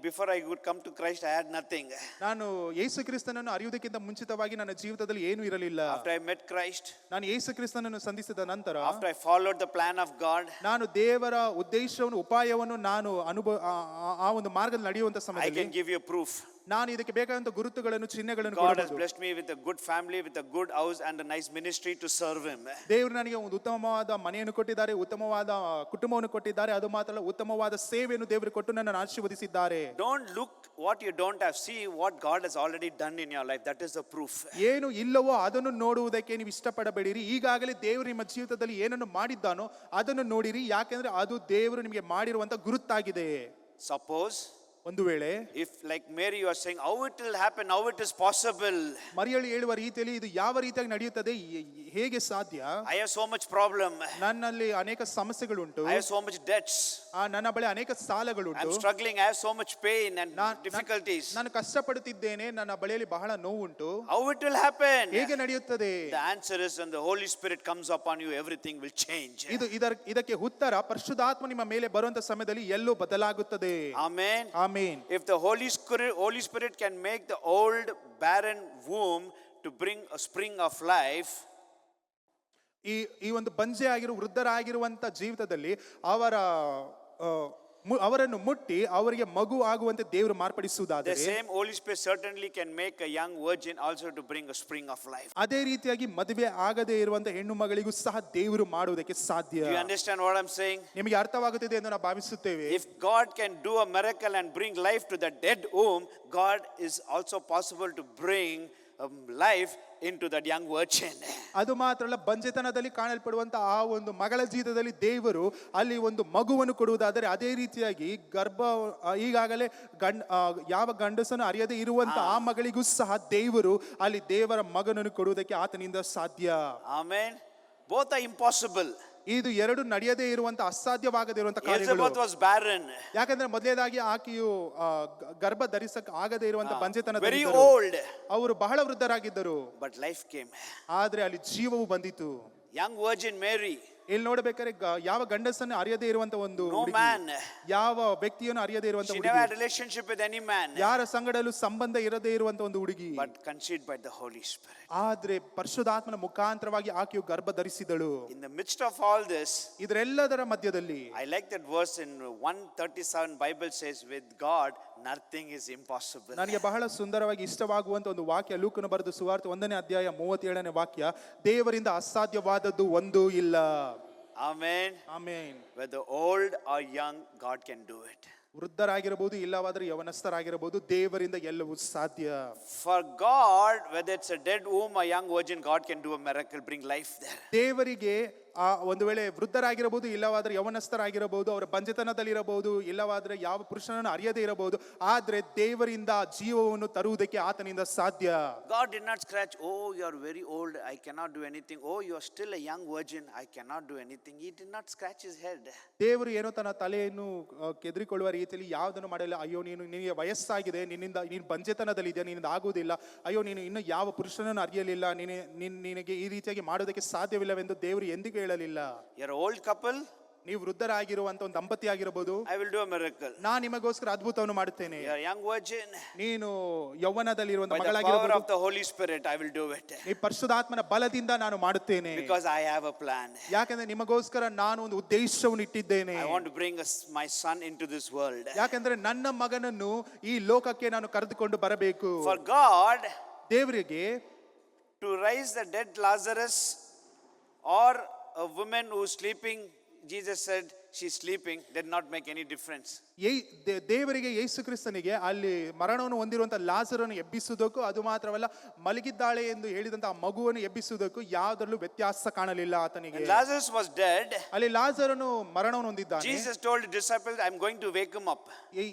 Before I would come to Christ, I had nothing. ನಾನು ಯೇಸು ಕ್ರಿಸ್ತನನ್ನು ಅರಿಯುವುದಕ್ಕಿಂತ ಮುಂಚಿತವಾಗಿ ನನ್ನ ಜೀವಿತದಲ್ಲಿ ಏನೂ ಇರಲಿಲ್ಲ. After I met Christ, ನಾನು ಯೇಸು ಕ್ರಿಸ್ತನನ್ನು ಸಂಧಿಸಿದ ನಂತರ, after I followed the plan of God, ನಾನು ದೇವರ ಉದ್ದೇಶವನ್ನು ಉಪಾಯವನ್ನು ನಾನು ಆ ಒಂದು ಮಾರ್ಗದಲ್ಲಿ ನಡೆಯುವಂತ I ಸಮಯದಲ್ಲಿ can give you proof. ನಾನು ಇದಕ್ಕೆ ಬೇಕಾದಂತ ಗುರುತುಗಳನ್ನು ಚಿಹ್ನೆಗಳನ್ನು God has ಕೊಡಬಹುದು. blessed me with a good family, with a good house and a nice ministry to serve him. ದೇವರು ನನಗೆ ಒಂದು ಉತ್ತಮವಾದ ಮನೆಯನ್ನು ಕೊಟ್ಟಿದ್ದಾರೆ, ಉತ್ತಮವಾದ ಕುಟುಂಬವನ್ನು ಕೊಟ್ಟಿದ್ದಾರೆ, ಅದು ಮಾತ್ರ ಅಲ್ಲ ಉತ್ತಮವಾದ ಸೇವೆಯನ್ನು ದೇವರು ಕೊಟ್ಟು ನನ್ನನ್ನು ಆಶೀರ್ವದಿಸಿದ್ದಾರೆ. Don't look what you don't have, see what God has already done in your life. That is the proof. ಏನು ಇಲ್ಲವೋ ಅದನ್ನು ನೋಡುವುದಕ್ಕೆ ನೀವು ಇಷ್ಟಪಡಬೇಡಿರಿ. ಈಗಾಗಲೇ ದೇವರು ನಿಮ್ಮ ಜೀವಿತದಲ್ಲಿ ಏನನ್ನು ಮಾಡಿದ್ದಾನೋ ಅದನ್ನು ನೋಡಿರಿ, ಯಾಕೆಂದ್ರೆ ಅದು ದೇವರು ನಿಮಗೆ ಮಾಡಿರುವಂತ ಗುರುತಾಗಿದೆ. Suppose ಒಂದು ವೇಳೆ if like Mary you are saying, how it will happen, how it is possible, ಮರಿಯಳು ಹೇಳುವ ರೀತಿಯಲ್ಲಿ ಇದು ಯಾವ ರೀತಿಯಾಗಿ ನಡೆಯುತ್ತದೆ, ಹೇಗೆ ಸಾಧ್ಯ, I have so much problem, ನನ್ನಲ್ಲಿ ಅನೇಕ ಸಮಸ್ಯೆಗಳುಂಟು, I have so much debts, ನನ್ನ ಬಳಿ ಅನೇಕ ಸಾಲಗಳುಂಟು, I'm struggling, I have so much pain and difficulties, ನಾನು ಕಷ್ಟಪಡುತ್ತಿದ್ದೇನೆ, ನನ್ನ ಬಳಿಯಲ್ಲಿ ಬಹಳ ನೋವುಂಟು, how it will happen? ಹೇಗೆ ನಡೆಯುತ್ತದೆ? The answer is when the Holy Spirit comes upon you, everything will change. ಇದಕ್ಕೆ ಉತ್ತರ ಪರಿಶುದ್ಧಾತ್ಮ ನಿಮ್ಮ ಮೇಲೆ ಬರುವಂತ ಸಮಯದಲ್ಲಿ ಎಲ್ಲವೂ ಬದಲಾಗುತ್ತದೆ. Amen. Amen. If the Holy Spirit can make the old barren womb to bring a spring of life, ಈ ಒಂದು ಬಂಜೆ ಆಗಿರುವ ವೃದ್ಧರಾಗಿರುವಂತ ಜೀವಿತದಲ್ಲಿ ಅವರನ್ನು ಮುಟ್ಟಿ ಅವರಿಗೆ ಮಗು ಆಗುವಂತೆ ದೇವರು ಮಾರ್ಪಡಿಸುವುದಾದರೆ, the same Holy Spirit certainly can make a young virgin also to bring a spring of life. ಅದೇ ರೀತಿಯಾಗಿ ಮದುವೆ ಆಗದೇ ಇರುವಂತ ಹೆಣ್ಣು ಮಗಳಿಗೂ ಸಹ ದೇವರು ಮಾಡುವುದಕ್ಕೆ ಸಾಧ್ಯ. Do you understand what I'm saying? ನಿಮಗೆ ಅರ್ಥವಾಗುತ್ತಿದೆ ಎಂದು ನಾವು ಭಾವಿಸುತ್ತೇವೆ. If God can do a miracle and bring life to the dead womb, God is also possible to bring life into that young virgin. ಅದು ಮಾತ್ರ ಅಲ್ಲ, ಬಂಜೆತನದಲ್ಲಿ ಕಾಣಲ್ಪಡುವಂತ ಆ ಒಂದು ಮಗಳ ಜೀವಿತದಲ್ಲಿ ದೇವರು ಅಲ್ಲಿ ಒಂದು ಮಗುವನ್ನು ಕೊಡುವುದಾದರೆ, ಅದೇ ರೀತಿಯಾಗಿ ಈಗಾಗಲೇ ಯಾವ ಗಂಡಸನ್ನು ಅರಿಯದೇ ಇರುವಂತ ಆ ಮಗಳಿಗೂ ಸಹ ದೇವರು ಅಲ್ಲಿ ದೇವರ ಮಗನನ್ನು ಕೊಡುವುದಕ್ಕೆ ಆತನಿಂದ ಸಾಧ್ಯ. Amen. Both are impossible. ಇದು ಎರಡು ನಡೆಯದೇ ಇರುವಂತ ಅಸಾಧ್ಯವಾಗದೇ ಇರುವಂತ ಕಾರ್ಯಗಳು. Elizabeth was barren, ಯಾಕಂದ್ರೆ ಮೊದಲೇದಾಗಿ ಆಕೆಯು ಗರ್ಭ ಧರಿಸಕ್ಕೆ ಆಗದೇ ಇರುವಂತ ಬಂಜೆತನದಲ್ಲಿ very old, ಅವರು ಬಹಳ ವೃದ್ಧರಾಗಿದ್ದರು. but life came. ಆದ್ರೆ ಅಲ್ಲಿ ಜೀವವು ಬಂದಿತು. Young virgin Mary, ಇಲ್ಲಿ ನೋಡ್ಬೇಕಾದ್ರೆ ಯಾವ ಗಂಡಸನ್ನು ಅರಿಯದೇ ಇರುವಂತ ಒಂದು No ಹುಡುಗಿ, man. ಯಾವ ವ್ಯಕ್ತಿಯನ್ನು ಅರಿಯದೇ ಇರುವಂತ She ಹುಡುಗಿ, never had relationship with any man, ಯಾರ ಸಂಗಡಲೂ ಸಂಬಂಧ ಇರದೇ ಇರುವಂತ ಒಂದು ಹುಡುಗಿ, but conceived by the Holy Spirit. ಆದ್ರೆ ಪರಿಶುದ್ಧಾತ್ಮನ ಮುಖಾಂತರವಾಗಿ ಆಕೆಯು ಗರ್ಭ ಧರಿಸಿದಳು. In the midst of all this, ಇದರೆಲ್ಲದರ ಮಧ್ಯದಲ್ಲಿ I like that verse in 137 Bible says, with God nothing is impossible. ನನಗೆ ಬಹಳ ಸುಂದರವಾಗಿ ಇಷ್ಟವಾಗುವಂತ ಒಂದು ವಾಕ್ಯ, ಲೂಕನು ಬರೆದ ಸುವಾರ್ತೆ 1ನೇ ಅಧ್ಯಾಯ 37ನೇ ವಾಕ್ಯ, ದೇವರಿಂದ ಅಸಾಧ್ಯವಾದದ್ದು ಒಂದೂ ಇಲ್ಲ. Amen. Amen. Whether old or young, God can do it. ವೃದ್ಧರಾಗಿರಬಹುದು, ಇಲ್ಲವಾದ್ರೆ ಯವನಸ್ಥರಾಗಿರಬಹುದು, ದೇವರಿಂದ ಎಲ್ಲವೂ ಸಾಧ್ಯ. For God, whether it's a dead womb or young virgin, God can do a miracle, bring life there. ದೇವರಿಗೆ ಆ ಒಂದು ವೇಳೆ ವೃದ್ಧರಾಗಿರಬಹುದು, ಇಲ್ಲವಾದ್ರೆ ಯವನಸ್ಥರಾಗಿರಬಹುದು, ಅವರ ಬಂಜೆತನದಲ್ಲಿರಬಹುದು, ಇಲ್ಲವಾದ್ರೆ ಯಾವ ಪುರುಷನನ್ನು ಅರಿಯದೇ ಇರಬಹುದು, ಆದ್ರೆ ದೇವರಿಂದ ಜೀವವನ್ನು ತರುವುದಕ್ಕೆ ಆತನಿಂದ ಸಾಧ್ಯ. God did not scratch, oh, you are very old, I cannot do anything. Oh, you are still a young virgin, I cannot do anything. He did not scratch his head. ದೇವರು ಏನೋ ತನ್ನ ತಲೆಯನ್ನು ಕೆದರಿಕೊಳ್ಳುವ ರೀತಿಯಲ್ಲಿ ಯಾವುದನ್ನು ಮಾಡಲಿಲ್ಲ. ಅಯ್ಯೋ, ನಿನಗೆ ವಯಸ್ಸಾಗಿದೆ, ನೀನು ಬಂಜೆತನದಲ್ಲಿದೆಯಾ, ನಿನ್ನಿಂದ ಆಗುವುದಿಲ್ಲ, ಅಯ್ಯೋ ನೀನು ಇನ್ನು ಯಾವ ಪುರುಷನನ್ನು ಅರಿಯಲಿಲ್ಲ, ನಿನಗೆ ಈ ರೀತಿಯಾಗಿ ಮಾಡೋದಕ್ಕೆ ಸಾಧ್ಯವಿಲ್ಲವೆಂದು ದೇವರು ಎಂದಿಗೂ ಹೇಳಲಿಲ್ಲ. You're an old couple, ನೀವು ವೃದ್ಧರಾಗಿರುವಂತ ಒಂದು ದಂಪತಿ ಆಗಿರಬಹುದು, I will do a miracle. ನಾನು ನಿಮಗೋಸ್ಕರ ಅದ್ಭುತವನ್ನು ಮಾಡುತ್ತೇನೆ. You're a young virgin, ನೀನು ಯೌವನದಲ್ಲಿರುವಂತ by the power ಮಗಳಾಗಿರಬಹುದು, of the Holy Spirit, I will do it. ಈ ಪರಿಶುದ್ಧಾತ್ಮನ ಬಲದಿಂದ ನಾನು ಮಾಡುತ್ತೇನೆ. Because I have a plan. ಯಾಕಂದ್ರೆ ನಿಮಗೋಸ್ಕರ ನಾನು ಒಂದು ಉದ್ದೇಶವನ್ನು ಇಟ್ಟಿದ್ದೇನೆ. I want to bring my son into this world. ಯಾಕಂದ್ರೆ ನನ್ನ ಮಗನನ್ನು ಈ ಲೋಕಕ್ಕೆ ನಾನು ಕರೆದುಕೊಂಡು ಬರಬೇಕು. For God ದೇವರಿಗೆ to raise the dead Lazarus or a woman who's sleeping, Jesus said she's sleeping, did not make any difference. ದೇವರಿಗೆ ಯೇಸು ಕ್ರಿಸ್ತನಿಗೆ ಅಲ್ಲಿ ಮರಣವನ್ನು ಹೊಂದಿರುವಂತ ಲಾಜರನ್ನು ಎಬ್ಬಿಸುವುದಕ್ಕೂ, ಅದು ಮಾತ್ರವಲ್ಲ ಮಲಗಿದ್ದಾಳೆ ಎಂದು ಹೇಳಿದಂತ ಆ ಮಗುವನ್ನು ಎಬ್ಬಿಸುವುದಕ್ಕೂ ಯಾವುದರಲ್ಲೂ ವ್ಯತ್ಯಾಸ ಕಾಣಲಿಲ್ಲ ಆತನಿಗೆ. When Lazarus was dead, ಅಲ್ಲಿ ಲಾಜರನು ಮರಣವನ್ನು ಹೊಂದಿದ್ದಾನೆ. Jesus told the disciples, I'm going to wake him up.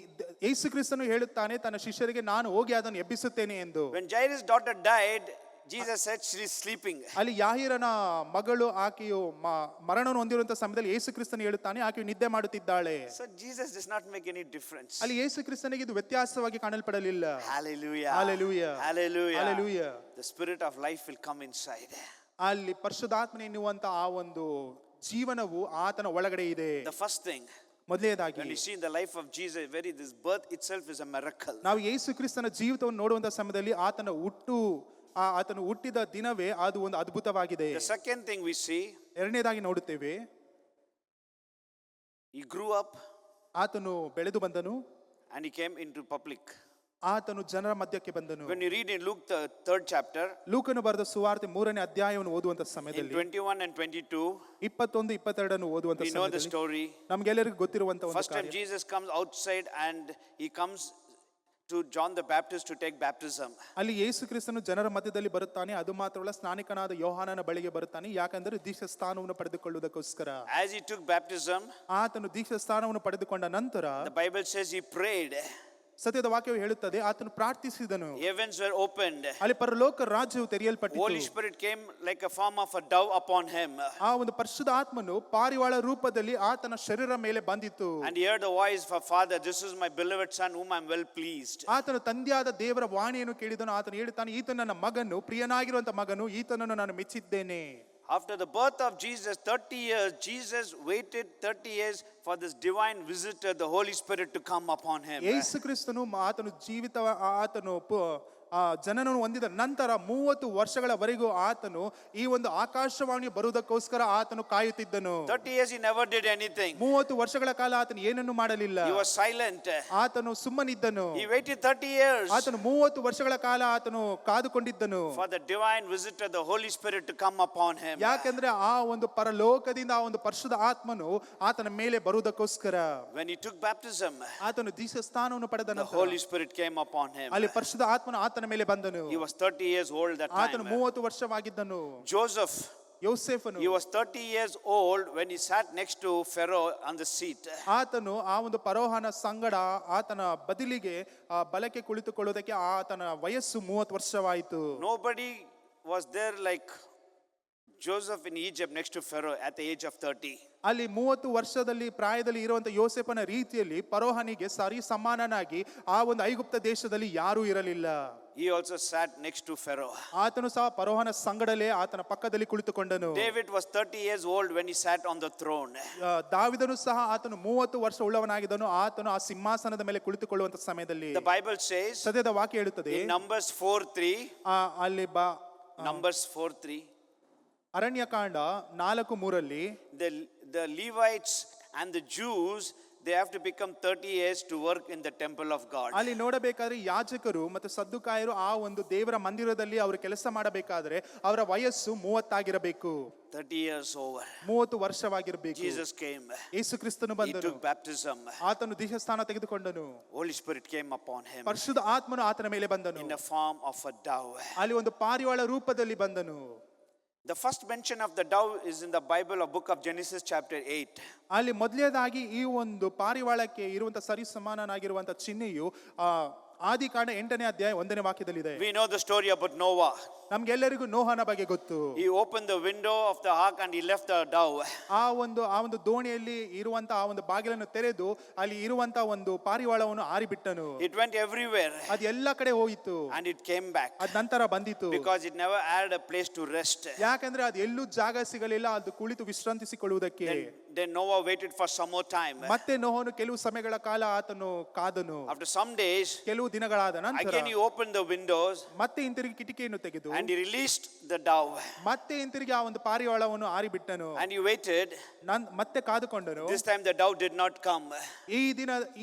ಯೇಸು ಕ್ರಿಸ್ತನು ಹೇಳುತ್ತಾನೆ ತನ್ನ ಶಿಷ್ಯರಿಗೆ, ನಾನು ಹೋಗಿ ಅದನ್ನು ಎಬ್ಬಿಸುತ್ತೇನೆ ಎಂದು. When Jairus' daughter died, Jesus said she is sleeping. ಅಲ್ಲಿ ಯಾಹಿರನ ಮಗಳು ಆಕೆಯು ಮರಣವನ್ನು ಹೊಂದಿರುವಂತ ಸಮಯದಲ್ಲಿ ಯೇಸು ಕ್ರಿಸ್ತನು ಹೇಳುತ್ತಾನೆ ಆಕೆಯು ನಿದ್ದೆ ಮಾಡುತ್ತಿದ್ದಾಳೆ. So Jesus does not make any difference. ಅಲ್ಲಿ ಯೇಸು ಕ್ರಿಸ್ತನಿಗೆ ಇದು ವ್ಯತ್ಯಾಸವಾಗಿ ಕಾಣಲ್ಪಡಲಿಲ್ಲ. Hallelujah. Hallelujah. Hallelujah. Hallelujah. The spirit of life will come inside. ಅಲ್ಲಿ ಪರಿಶುದ್ಧಾತ್ಮನೆ ಎನ್ನುವಂತ ಆ ಒಂದು ಜೀವನವು ಆತನ ಒಳಗಡೆ ಇದೆ. The first thing, ಮೊದಲನೇದಾಗಿ when you see in the life of Jesus, this birth itself is a miracle. ನಾವು ಯೇಸು ಕ್ರಿಸ್ತನ ಜೀವಿತವನ್ನು ನೋಡುವಂತ ಸಮಯದಲ್ಲಿ ಆತನು ಹುಟ್ಟಿದ ದಿನವೇ ಅದು ಒಂದು ಅದ್ಭುತವಾಗಿದೆ. The second thing we see, ಎರಡನೇದಾಗಿ ನೋಡುತ್ತೇವೆ, he grew up ಆತನು ಬೆಳೆದು ಬಂದನು, and he came into public. ಆತನು ಜನರ ಮಧ್ಯಕ್ಕೆ ಬಂದನು. When you read in Luke the 3rd chapter, ಲೂಕನು ಬರೆದ ಸುವಾರ್ತೆ 3ನೇ ಅಧ್ಯಾಯವನ್ನು ಓದುವಂತ in ಸಮಯದಲ್ಲಿ 21 and 22, 21, 22 ಓದುವಂತ we know the ಸಮಯದಲ್ಲಿ story. ನಮಗೆಲ್ಲರಿಗೂ ಗೊತ್ತಿರುವಂತ ಒಂದು First time ಕಾರ್ಯ. Jesus comes outside and he comes to John the Baptist to take baptism. ಅಲ್ಲಿ ಯೇಸು ಕ್ರಿಸ್ತನು ಜನರ ಮಧ್ಯದಲ್ಲಿ ಬರುತ್ತಾನೆ, ಅದು ಮಾತ್ರವಲ್ಲ ಸ್ನಾನಿಕನಾದ ಯೋಹಾನನ ಬಳಿಗೆ ಬರುತ್ತಾನೆ, ಯಾಕಂದ್ರೆ ದೀಕ್ಷಾ ಸ್ಥಾನವನ್ನು ಪಡೆದುಕೊಳ್ಳುವುದಕ್ಕೋಸ್ಕರ. As he took baptism, ಆತನು ದೀಕ್ಷಾ ಸ್ಥಾನವನ್ನು ಪಡೆದುಕೊಂಡ ನಂತರ the Bible says he prayed. ಸತ್ಯದ ವಾಕ್ಯವು ಹೇಳುತ್ತದೆ ಆತನು ಪ್ರಾರ್ಥಿಸಿದನು, Heavens were opened. ಅಲ್ಲಿ ಪರಲೋಕ ರಾಜ್ಯವು ತೆರೆಯಲ್ಪಟ್ಟಿತು. Holy Spirit came like a form of a dove upon him. ಆ ಒಂದು ಪರಿಶುದ್ಧ ಆತ್ಮನು ಪಾರಿವಾಳ ರೂಪದಲ್ಲಿ ಆತನ ಶರೀರ ಮೇಲೆ ಬಂದಿತು. And he heard a voice for Father, this is my beloved son whom I am well pleased. ಆತನು ತಂದೆಯಾದ ದೇವರ ವಾಣಿಯನ್ನು ಕೇಳಿದನು. ಆತನು ಹೇಳುತ್ತಾನೆ, ಈತ ನನ್ನ ಮಗನು, ಪ್ರಿಯನಾಗಿರುವಂತ ಮಗನು, ಈತನನ್ನು ನಾನು ಮೆಚ್ಚಿದ್ದೇನೆ. After the birth of Jesus, 30 years, Jesus waited 30 years for this divine visitor, the Holy Spirit, to come upon him. ಯೇಸು ಕ್ರಿಸ್ತನು ಆತನು ಜನನನ್ನು ಹೊಂದಿದ ನಂತರ 30 ವರ್ಷಗಳವರೆಗೂ ಆತನು ಈ ಒಂದು ಆಕಾಶವಾಣಿ ಬರುವುದಕ್ಕೋಸ್ಕರ ಆತನು ಕಾಯುತ್ತಿದ್ದನು. 30 years he never did anything. 30 ವರ್ಷಗಳ ಕಾಲ ಆತನು ಏನನ್ನು ಮಾಡಲಿಲ್ಲ. He was silent. ಆತನು ಸುಮ್ಮನಿದ್ದನು. He waited 30 years. ಆತನು 30 ವರ್ಷಗಳ ಕಾಲ ಆತನು ಕಾದುಕೊಂಡಿದ್ದನು. For the divine visitor, the Holy Spirit, to come upon him. ಯಾಕಂದ್ರೆ ಆ ಒಂದು ಪರಲೋಕದಿಂದ ಆ ಒಂದು ಪರಿಶುದ್ಧ ಆತ್ಮನು ಆತನ ಮೇಲೆ ಬರುವುದಕ್ಕೋಸ್ಕರ. When he took baptism, ಆತನು ದೀಕ್ಷಾ ಸ್ಥಾನವನ್ನು ಪಡೆದ the Holy Spirit came upon him. ಅಲ್ಲಿ ಪರಿಶುದ್ಧ ಆತ್ಮನು ಆತನ ಮೇಲೆ ಬಂದನು. He was 30 years old that ಆತನು time. 30 ವರ್ಷವಾಗಿದ್ದನು. Joseph, ಯೋಸೇಫನು, he was 30 years old when he sat next to Pharaoh on the seat. ಆತನು ಆ ಒಂದು ಫರೋಹನ ಸಂಗಡ ಆತನ ಬದಲಿಗೆ ಬಲಕ್ಕೆ ಕುಳಿತುಕೊಳ್ಳುವುದಕ್ಕೆ ಆತನ ವಯಸ್ಸು 30 ವರ್ಷವಾಯಿತು. Nobody was there like Joseph in Egypt next to Pharaoh at the age of 30. ಅಲ್ಲಿ 30 ವರ್ಷದಲ್ಲಿ ಪ್ರಾಯದಲ್ಲಿ ಇರುವಂತ ಯೋಸೇಫನ ರೀತಿಯಲ್ಲಿ ಫರೋಹನಿಗೆ ಸರಿ ಸಮಾನನಾಗಿ ಆ ಒಂದು ಐಗುಪ್ತ ದೇಶದಲ್ಲಿ ಯಾರೂ ಇರಲಿಲ್ಲ. He also sat next to Pharaoh. ಆತನು ಸಹ ಫರೋಹನ ಸಂಗಡಲೇ ಆತನ ಪಕ್ಕದಲ್ಲಿ ಕುಳಿತುಕೊಂಡನು. David was 30 years old when he sat on the throne. ದಾವಿದನು ಸಹ ಆತನು 30 ವರ್ಷ ಉಳ್ಳವನಾಗಿದ್ದನು. ಆತನು ಆ ಸಿಂಹಾಸನದ ಮೇಲೆ ಕುಳಿತುಕೊಳ್ಳುವಂತ ಸಮಯದಲ್ಲಿ The Bible says ಸದ್ಯದ ವಾಕ್ಯ ಹೇಳುತ್ತದೆ, in Numbers 4:3, ಅಲ್ಲಿ Numbers 4:3, Aranya Kanda 4:3 the Levites and the Jews, they have to become 30 years to work in the temple of God. ಅಲ್ಲಿ ನೋಡಬೇಕಾದ್ರೆ ಯಾಜಕರು ಮತ್ತು ಸದ್ದುಕಾಯರು ಆ ಒಂದು ದೇವರ ಮಂದಿರದಲ್ಲಿ ಅವರು ಕೆಲಸ ಮಾಡಬೇಕಾದ್ರೆ ಅವರ ವಯಸ್ಸು 30 ಆಗಿರಬೇಕು. 30 years over. 30 ವರ್ಷವಾಗಿರಬೇಕು. Jesus came. ಯೇಸು ಕ್ರಿಸ್ತನು He ಬಂದನು. took baptism. ಆತನು ದೀಕ್ಷಾಸ್ನಾನ ತೆಗೆದುಕೊಂಡನು. Holy Spirit came upon him ಪರಿಶುದ್ಧ ಆತ್ಮನು ಆತನ ಮೇಲೆ ಬಂದನು. in the form of a dove. ಅಲ್ಲಿ ಒಂದು ಪಾರಿವಾಳ ರೂಪದಲ್ಲಿ ಬಂದನು. The first mention of the dove is in the Bible of book of Genesis chapter 8. ಅಲ್ಲಿ ಮೊದಲನೇದಾಗಿ ಈ ಒಂದು ಪಾರಿವಾಳಕ್ಕೆ ಇರುವಂತ ಸರಿ ಸಮಾನನಾಗಿರುವಂತ ಚಿಹ್ನೆಯು ಆದಿಕಾಂಡ 8ನೇ ಅಧ್ಯಾಯ 1ನೇ ವಾಕ್ಯದಲ್ಲಿದೆ. We know the story about Noah. ನಮ್ಗೆಲ್ಲರಿಗೂ ನೋಹನ ಬಗ್ಗೆ ಗೊತ್ತು. He opened the window of the ark and he left the dove. ಆ ಒಂದು ದೋಣಿಯಲ್ಲಿ ಇರುವಂತ ಆ ಒಂದು ಬಾಗಿಲನ್ನು ತೆರೆದು ಅಲ್ಲಿ ಇರುವಂತ ಒಂದು ಪಾರಿವಾಳವನ್ನು ಆರಿಬಿಟ್ಟನು. It went everywhere ಅದು ಎಲ್ಲ ಕಡೆ ಹೋಯಿತು. and it came back ಅದ ನಂತರ ಬಂದಿತು. because it never had a place to rest. ಯಾಕಂದ್ರೆ ಅದು ಎಲ್ಲೂ ಜಾಗ ಸಿಗಲಿಲ್ಲ ಅದು ಕುಳಿತು ವಿಶ್ರಾಂತಿಸಿಕೊಳ್ಳುವುದಕ್ಕೆ. Then Noah waited for some more time. ಮತ್ತೆ ನೋಹನು ಕೆಲವು ಸಮಯಗಳ ಕಾಲ ಆತನು ಕಾದನು. After some days, ಕೆಲವು ದಿನಗಳಾದ ನಂತರ again he opened the windows ಮತ್ತೆ ಹಿಂತಿರುಗಿ ಕಿಟಿಕಿಯನ್ನು ತೆಗೆದು and he released the dove. ಮತ್ತೆ ಹಿಂತಿರುಗಿ ಆ ಒಂದು ಪಾರಿವಾಳವನ್ನು ಆರಿಬಿಟ್ಟನು. And he waited. ಮತ್ತೆ ಕಾದುಕೊಂಡನು. This time the dove did not come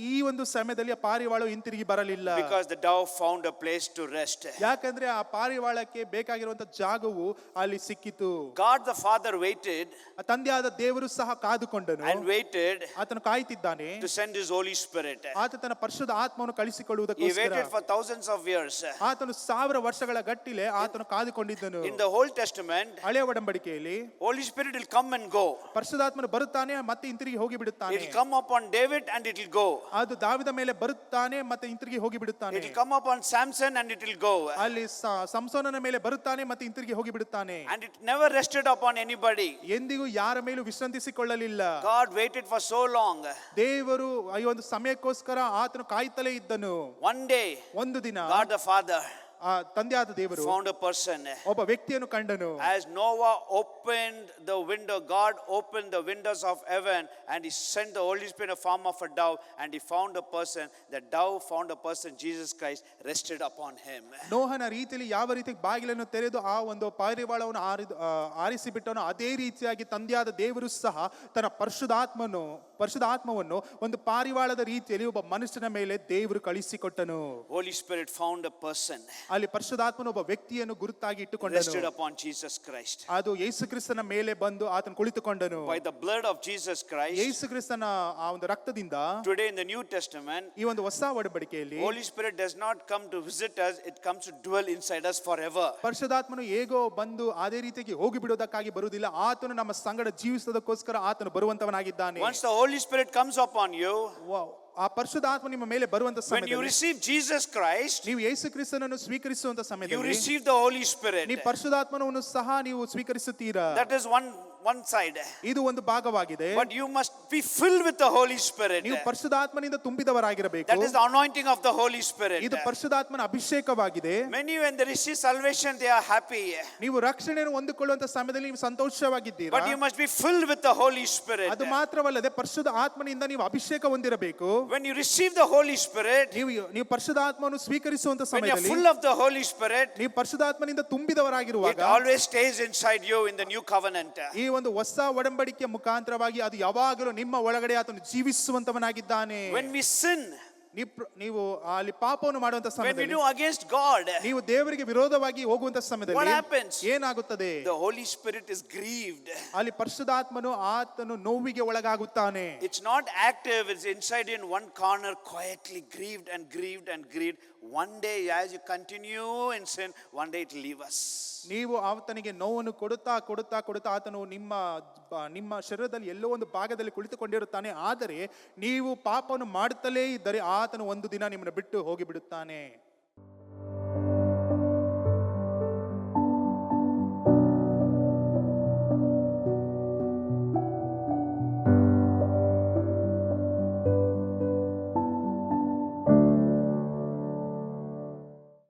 ಈ ಒಂದು ಸಮಯದಲ್ಲಿ ಆ ಪಾರಿವಾಳ ಹಿಂತಿರುಗಿ ಬರಲಿಲ್ಲ. because the dove found a place to rest. ಯಾಕಂದ್ರೆ ಆ ಪಾರಿವಾಳಕ್ಕೆ ಬೇಕಾಗಿರುವಂತ ಜಾಗವು ಅಲ್ಲಿ ಸಿಕ್ಕಿತು. God the Father waited ತಂದೆಯಾದ ದೇವರು ಸಹ ಕಾದುಕೊಂಡನು and waited ಆತನು ಕಾಯುತ್ತಿದ್ದಾನೆ to send his Holy Spirit. ಆತ ತನ್ನ ಪರಿಶುದ್ಧ ಆತ್ಮವನ್ನು He ಕಳಿಸಿಕೊಳ್ಳುವುದಕ್ಕೋಸ್ಕರ waited for thousands of years. ಆತನು 1000 ವರ್ಷಗಳ ಗಟ್ಟಿಲೆ ಆತನು ಕಾದುಕೊಂಡಿದ್ದನು. In the Old Testament, ಹಳೆಯ ಒಡಂಬಡಿಕೆಯಲ್ಲಿ Holy Spirit will come and go. ಪರಿಶುದ್ಧಾತ್ಮನು ಬರುತ್ತಾನೆ ಮತ್ತೆ ಹಿಂತಿರುಗಿ ಹೋಗಿ ಬಿಡುತ್ತಾನೆ. It will come upon David and it will go. ಅದು ದಾವಿದ ಮೇಲೆ ಬರುತ್ತಾನೆ ಮತ್ತೆ ಹಿಂತಿರುಗಿ ಹೋಗಿ ಬಿಡುತ್ತಾನೆ. It will come upon Samson and it will go. ಅಲ್ಲಿ ಸಂಸೋನನ ಮೇಲೆ ಬರುತ್ತಾನೆ ಮತ್ತೆ ಹಿಂತಿರುಗಿ ಹೋಗಿ ಬಿಡುತ್ತಾನೆ. And it never rested upon anybody. ಎಂದಿಗೂ ಯಾರ ಮೇಲೂ ವಿಶ್ರಾಂತಿಸಿಕೊಳ್ಳಲಿಲ್ಲ. God waited for so long. ದೇವರು ಈ ಒಂದು ಸಮಯಕ್ಕೋಸ್ಕರ ಆತನು ಕಾಯುತ್ತಲೇ ಇದ್ದನು. One day, ಒಂದು ದಿನ God the Father ಆ ತಂದೆಯಾದ ದೇವರು found a person. ಒಬ್ಬ ವ್ಯಕ್ತಿಯನ್ನು ಕಂಡನು. As Noah opened the window, God opened the windows of heaven and he sent the Holy Spirit in the form of a dove and he found a person. The dove found a person, Jesus Christ, rested upon him. ನೋಹನ ರೀತಿಯಲ್ಲಿ ಯಾವ ರೀತಿ ಬಾಗಿಲನ್ನು ತೆರೆದು ಆ ಒಂದು ಪಾರಿವಾಳವನ್ನು ಆರಿಸಿ ಬಿಟ್ಟನು ಅದೇ ರೀತಿಯಾಗಿ ತಂದೆಯಾದ ದೇವರು ಸಹ ತನ್ನ ಪರಿಶುದ್ಧಾತ್ಮವನ್ನು ಒಂದು ಪಾರಿವಾಳದ ರೀತಿಯಲ್ಲಿ ಒಬ್ಬ ಮನುಷ್ಯನ ಮೇಲೆ ದೇವರು ಕಳಿಸಿಕೊಟ್ಟನು. Holy Spirit found a person. ಅಲ್ಲಿ ಪರಿಶುದ್ಧಾತ್ಮನು ಒಬ್ಬ ವ್ಯಕ್ತಿಯನ್ನು ಗುರುತಾಗಿ ಇಟ್ಟುಕೊಂಡನು. Rested upon Jesus Christ. ಅದು ಯೇಸು ಕ್ರಿಸ್ತನ ಮೇಲೆ ಬಂದು ಆತನು ಕುಳಿತುಕೊಂಡನು. By the blood of Jesus Christ. ಯೇಸು ಕ್ರಿಸ್ತನ ಆ ಒಂದು ರಕ್ತದಿಂದ Today in the New Testament, ಈ ಒಂದು ಹೊಸ ಒಡಂಬಡಿಕೆಯಲ್ಲಿ Holy Spirit does not come to visit us, it comes to dwell inside us forever. ಪರಿಶುದ್ಧಾತ್ಮನು ಹೇಗೋ ಬಂದು ಅದೇ ರೀತಿಯಾಗಿ ಹೋಗಿ ಬಿಡೋದಕ್ಕಾಗಿ ಬರುವುದಿಲ್ಲ. ಆತನು ನಮ್ಮ ಸಂಗಡ ಜೀವಿಸೋದಕ್ಕೋಸ್ಕರ ಆತನು ಬರುವಂತವನಾಗಿದ್ದಾನೆ. Once the Holy Spirit comes upon you, ಆ ಪರಿಶುದ್ಧಾತ್ಮ ನಿಮ್ಮ ಮೇಲೆ ಬರುವಂತ when you ಸಮಯದಲ್ಲಿ receive Jesus Christ, ನೀವು ಯೇಸು ಕ್ರಿಸ್ತನನ್ನು ಸ್ವೀಕರಿಸುವಂತ you ಸಮಯದಲ್ಲಿ receive the Holy Spirit. ನೀವು ಪರಿಶುದ್ಧಾತ್ಮನನ್ನು ಸಹ ನೀವು ಸ್ವೀಕರಿಸುತ್ತೀರಾ. That is one side. ಇದು ಒಂದು ಭಾಗವಾಗಿದೆ. But you must be filled with the Holy Spirit. ನೀವು ಪರಿಶುದ್ಧಾತ್ಮನಿಂದ ತುಂಬಿದವರಾಗಿರಬೇಕು. That is the anointing of the Holy Spirit. ಇದು ಪರಿಶುದ್ಧಾತ್ಮನ ಅಭಿಷೇಕವಾಗಿದೆ. Many when they receive salvation they are happy. ನೀವು ರಕ್ಷಣೆಯನ್ನು ಹೊಂದಿಕೊಳ್ಳುವಂತ ಸಮಯದಲ್ಲಿ ನೀವು ಸಂತೋಷವಾಗಿದ್ದೀರಾ. But you must be filled with the Holy Spirit. ಅದು ಮಾತ್ರವಲ್ಲದೆ ಪರಿಶುದ್ಧ ಆತ್ಮನಿಂದ ನೀವು ಅಭಿಷೇಕ ಹೊಂದಿರಬೇಕು. When you receive the Holy Spirit, ನೀವು ಪರಿಶುದ್ಧ ಆತ್ಮವನ್ನು ಸ್ವೀಕರಿಸುವಂತ when you are ಸಮಯದಲ್ಲಿ full of the Holy Spirit, ನೀವು ಪರಿಶುದ್ಧಾತ್ಮನಿಂದ ತುಂಬಿದವರಾಗಿರುವಾಗ it always stays inside you in the new covenant. ಈ ಒಂದು ಹೊಸ ಒಡಂಬಡಿಕೆಯ ಮುಖಾಂತರವಾಗಿ ಅದು ಯಾವಾಗಲೂ ನಿಮ್ಮ ಒಳಗಡೆ ಆತನು ಜೀವಿಸುವಂತವನಾಗಿದ್ದಾನೆ. When we sin, ನೀವು ಅಲ್ಲಿ ಪಾಪವನ್ನು ಮಾಡುವಂತ when we ಸಮಯದಲ್ಲಿ do against God, ನೀವು ದೇವರಿಗೆ ವಿರೋಧವಾಗಿ ಹೋಗುವಂತ what ಸಮಯದಲ್ಲಿ happens? ಏನಾಗುತ್ತದೆ? The Holy Spirit is grieved. ಅಲ್ಲಿ ಪರಿಶುದ್ಧಾತ್ಮನು ಆತನು ನೋವಿಗೆ ಒಳಗಾಗುತ್ತಾನೆ. It's not active, it's inside in one corner quietly grieved and grieved and grieved. One day as you continue in sin, one day it will leave us. ನೀವು ಆತನಿಗೆ ನೋವನ್ನು ಕೊಡುತ್ತಾ ಆತನು ನಿಮ್ಮ ಶರೀರದಲ್ಲಿ ಎಲ್ಲೋ ಒಂದು ಭಾಗದಲ್ಲಿ ಕುಳಿತುಕೊಂಡಿರುತ್ತಾನೆ. ಆದರೆ ನೀವು ಪಾಪವನ್ನು ಮಾಡುತ್ತಲೇ ಇದ್ದರೆ ಆತನು ಒಂದು ದಿನ ನಿಮ್ಮನ್ನು ಬಿಟ್ಟು ಹೋಗಿ ಬಿಡುತ್ತಾನೆ.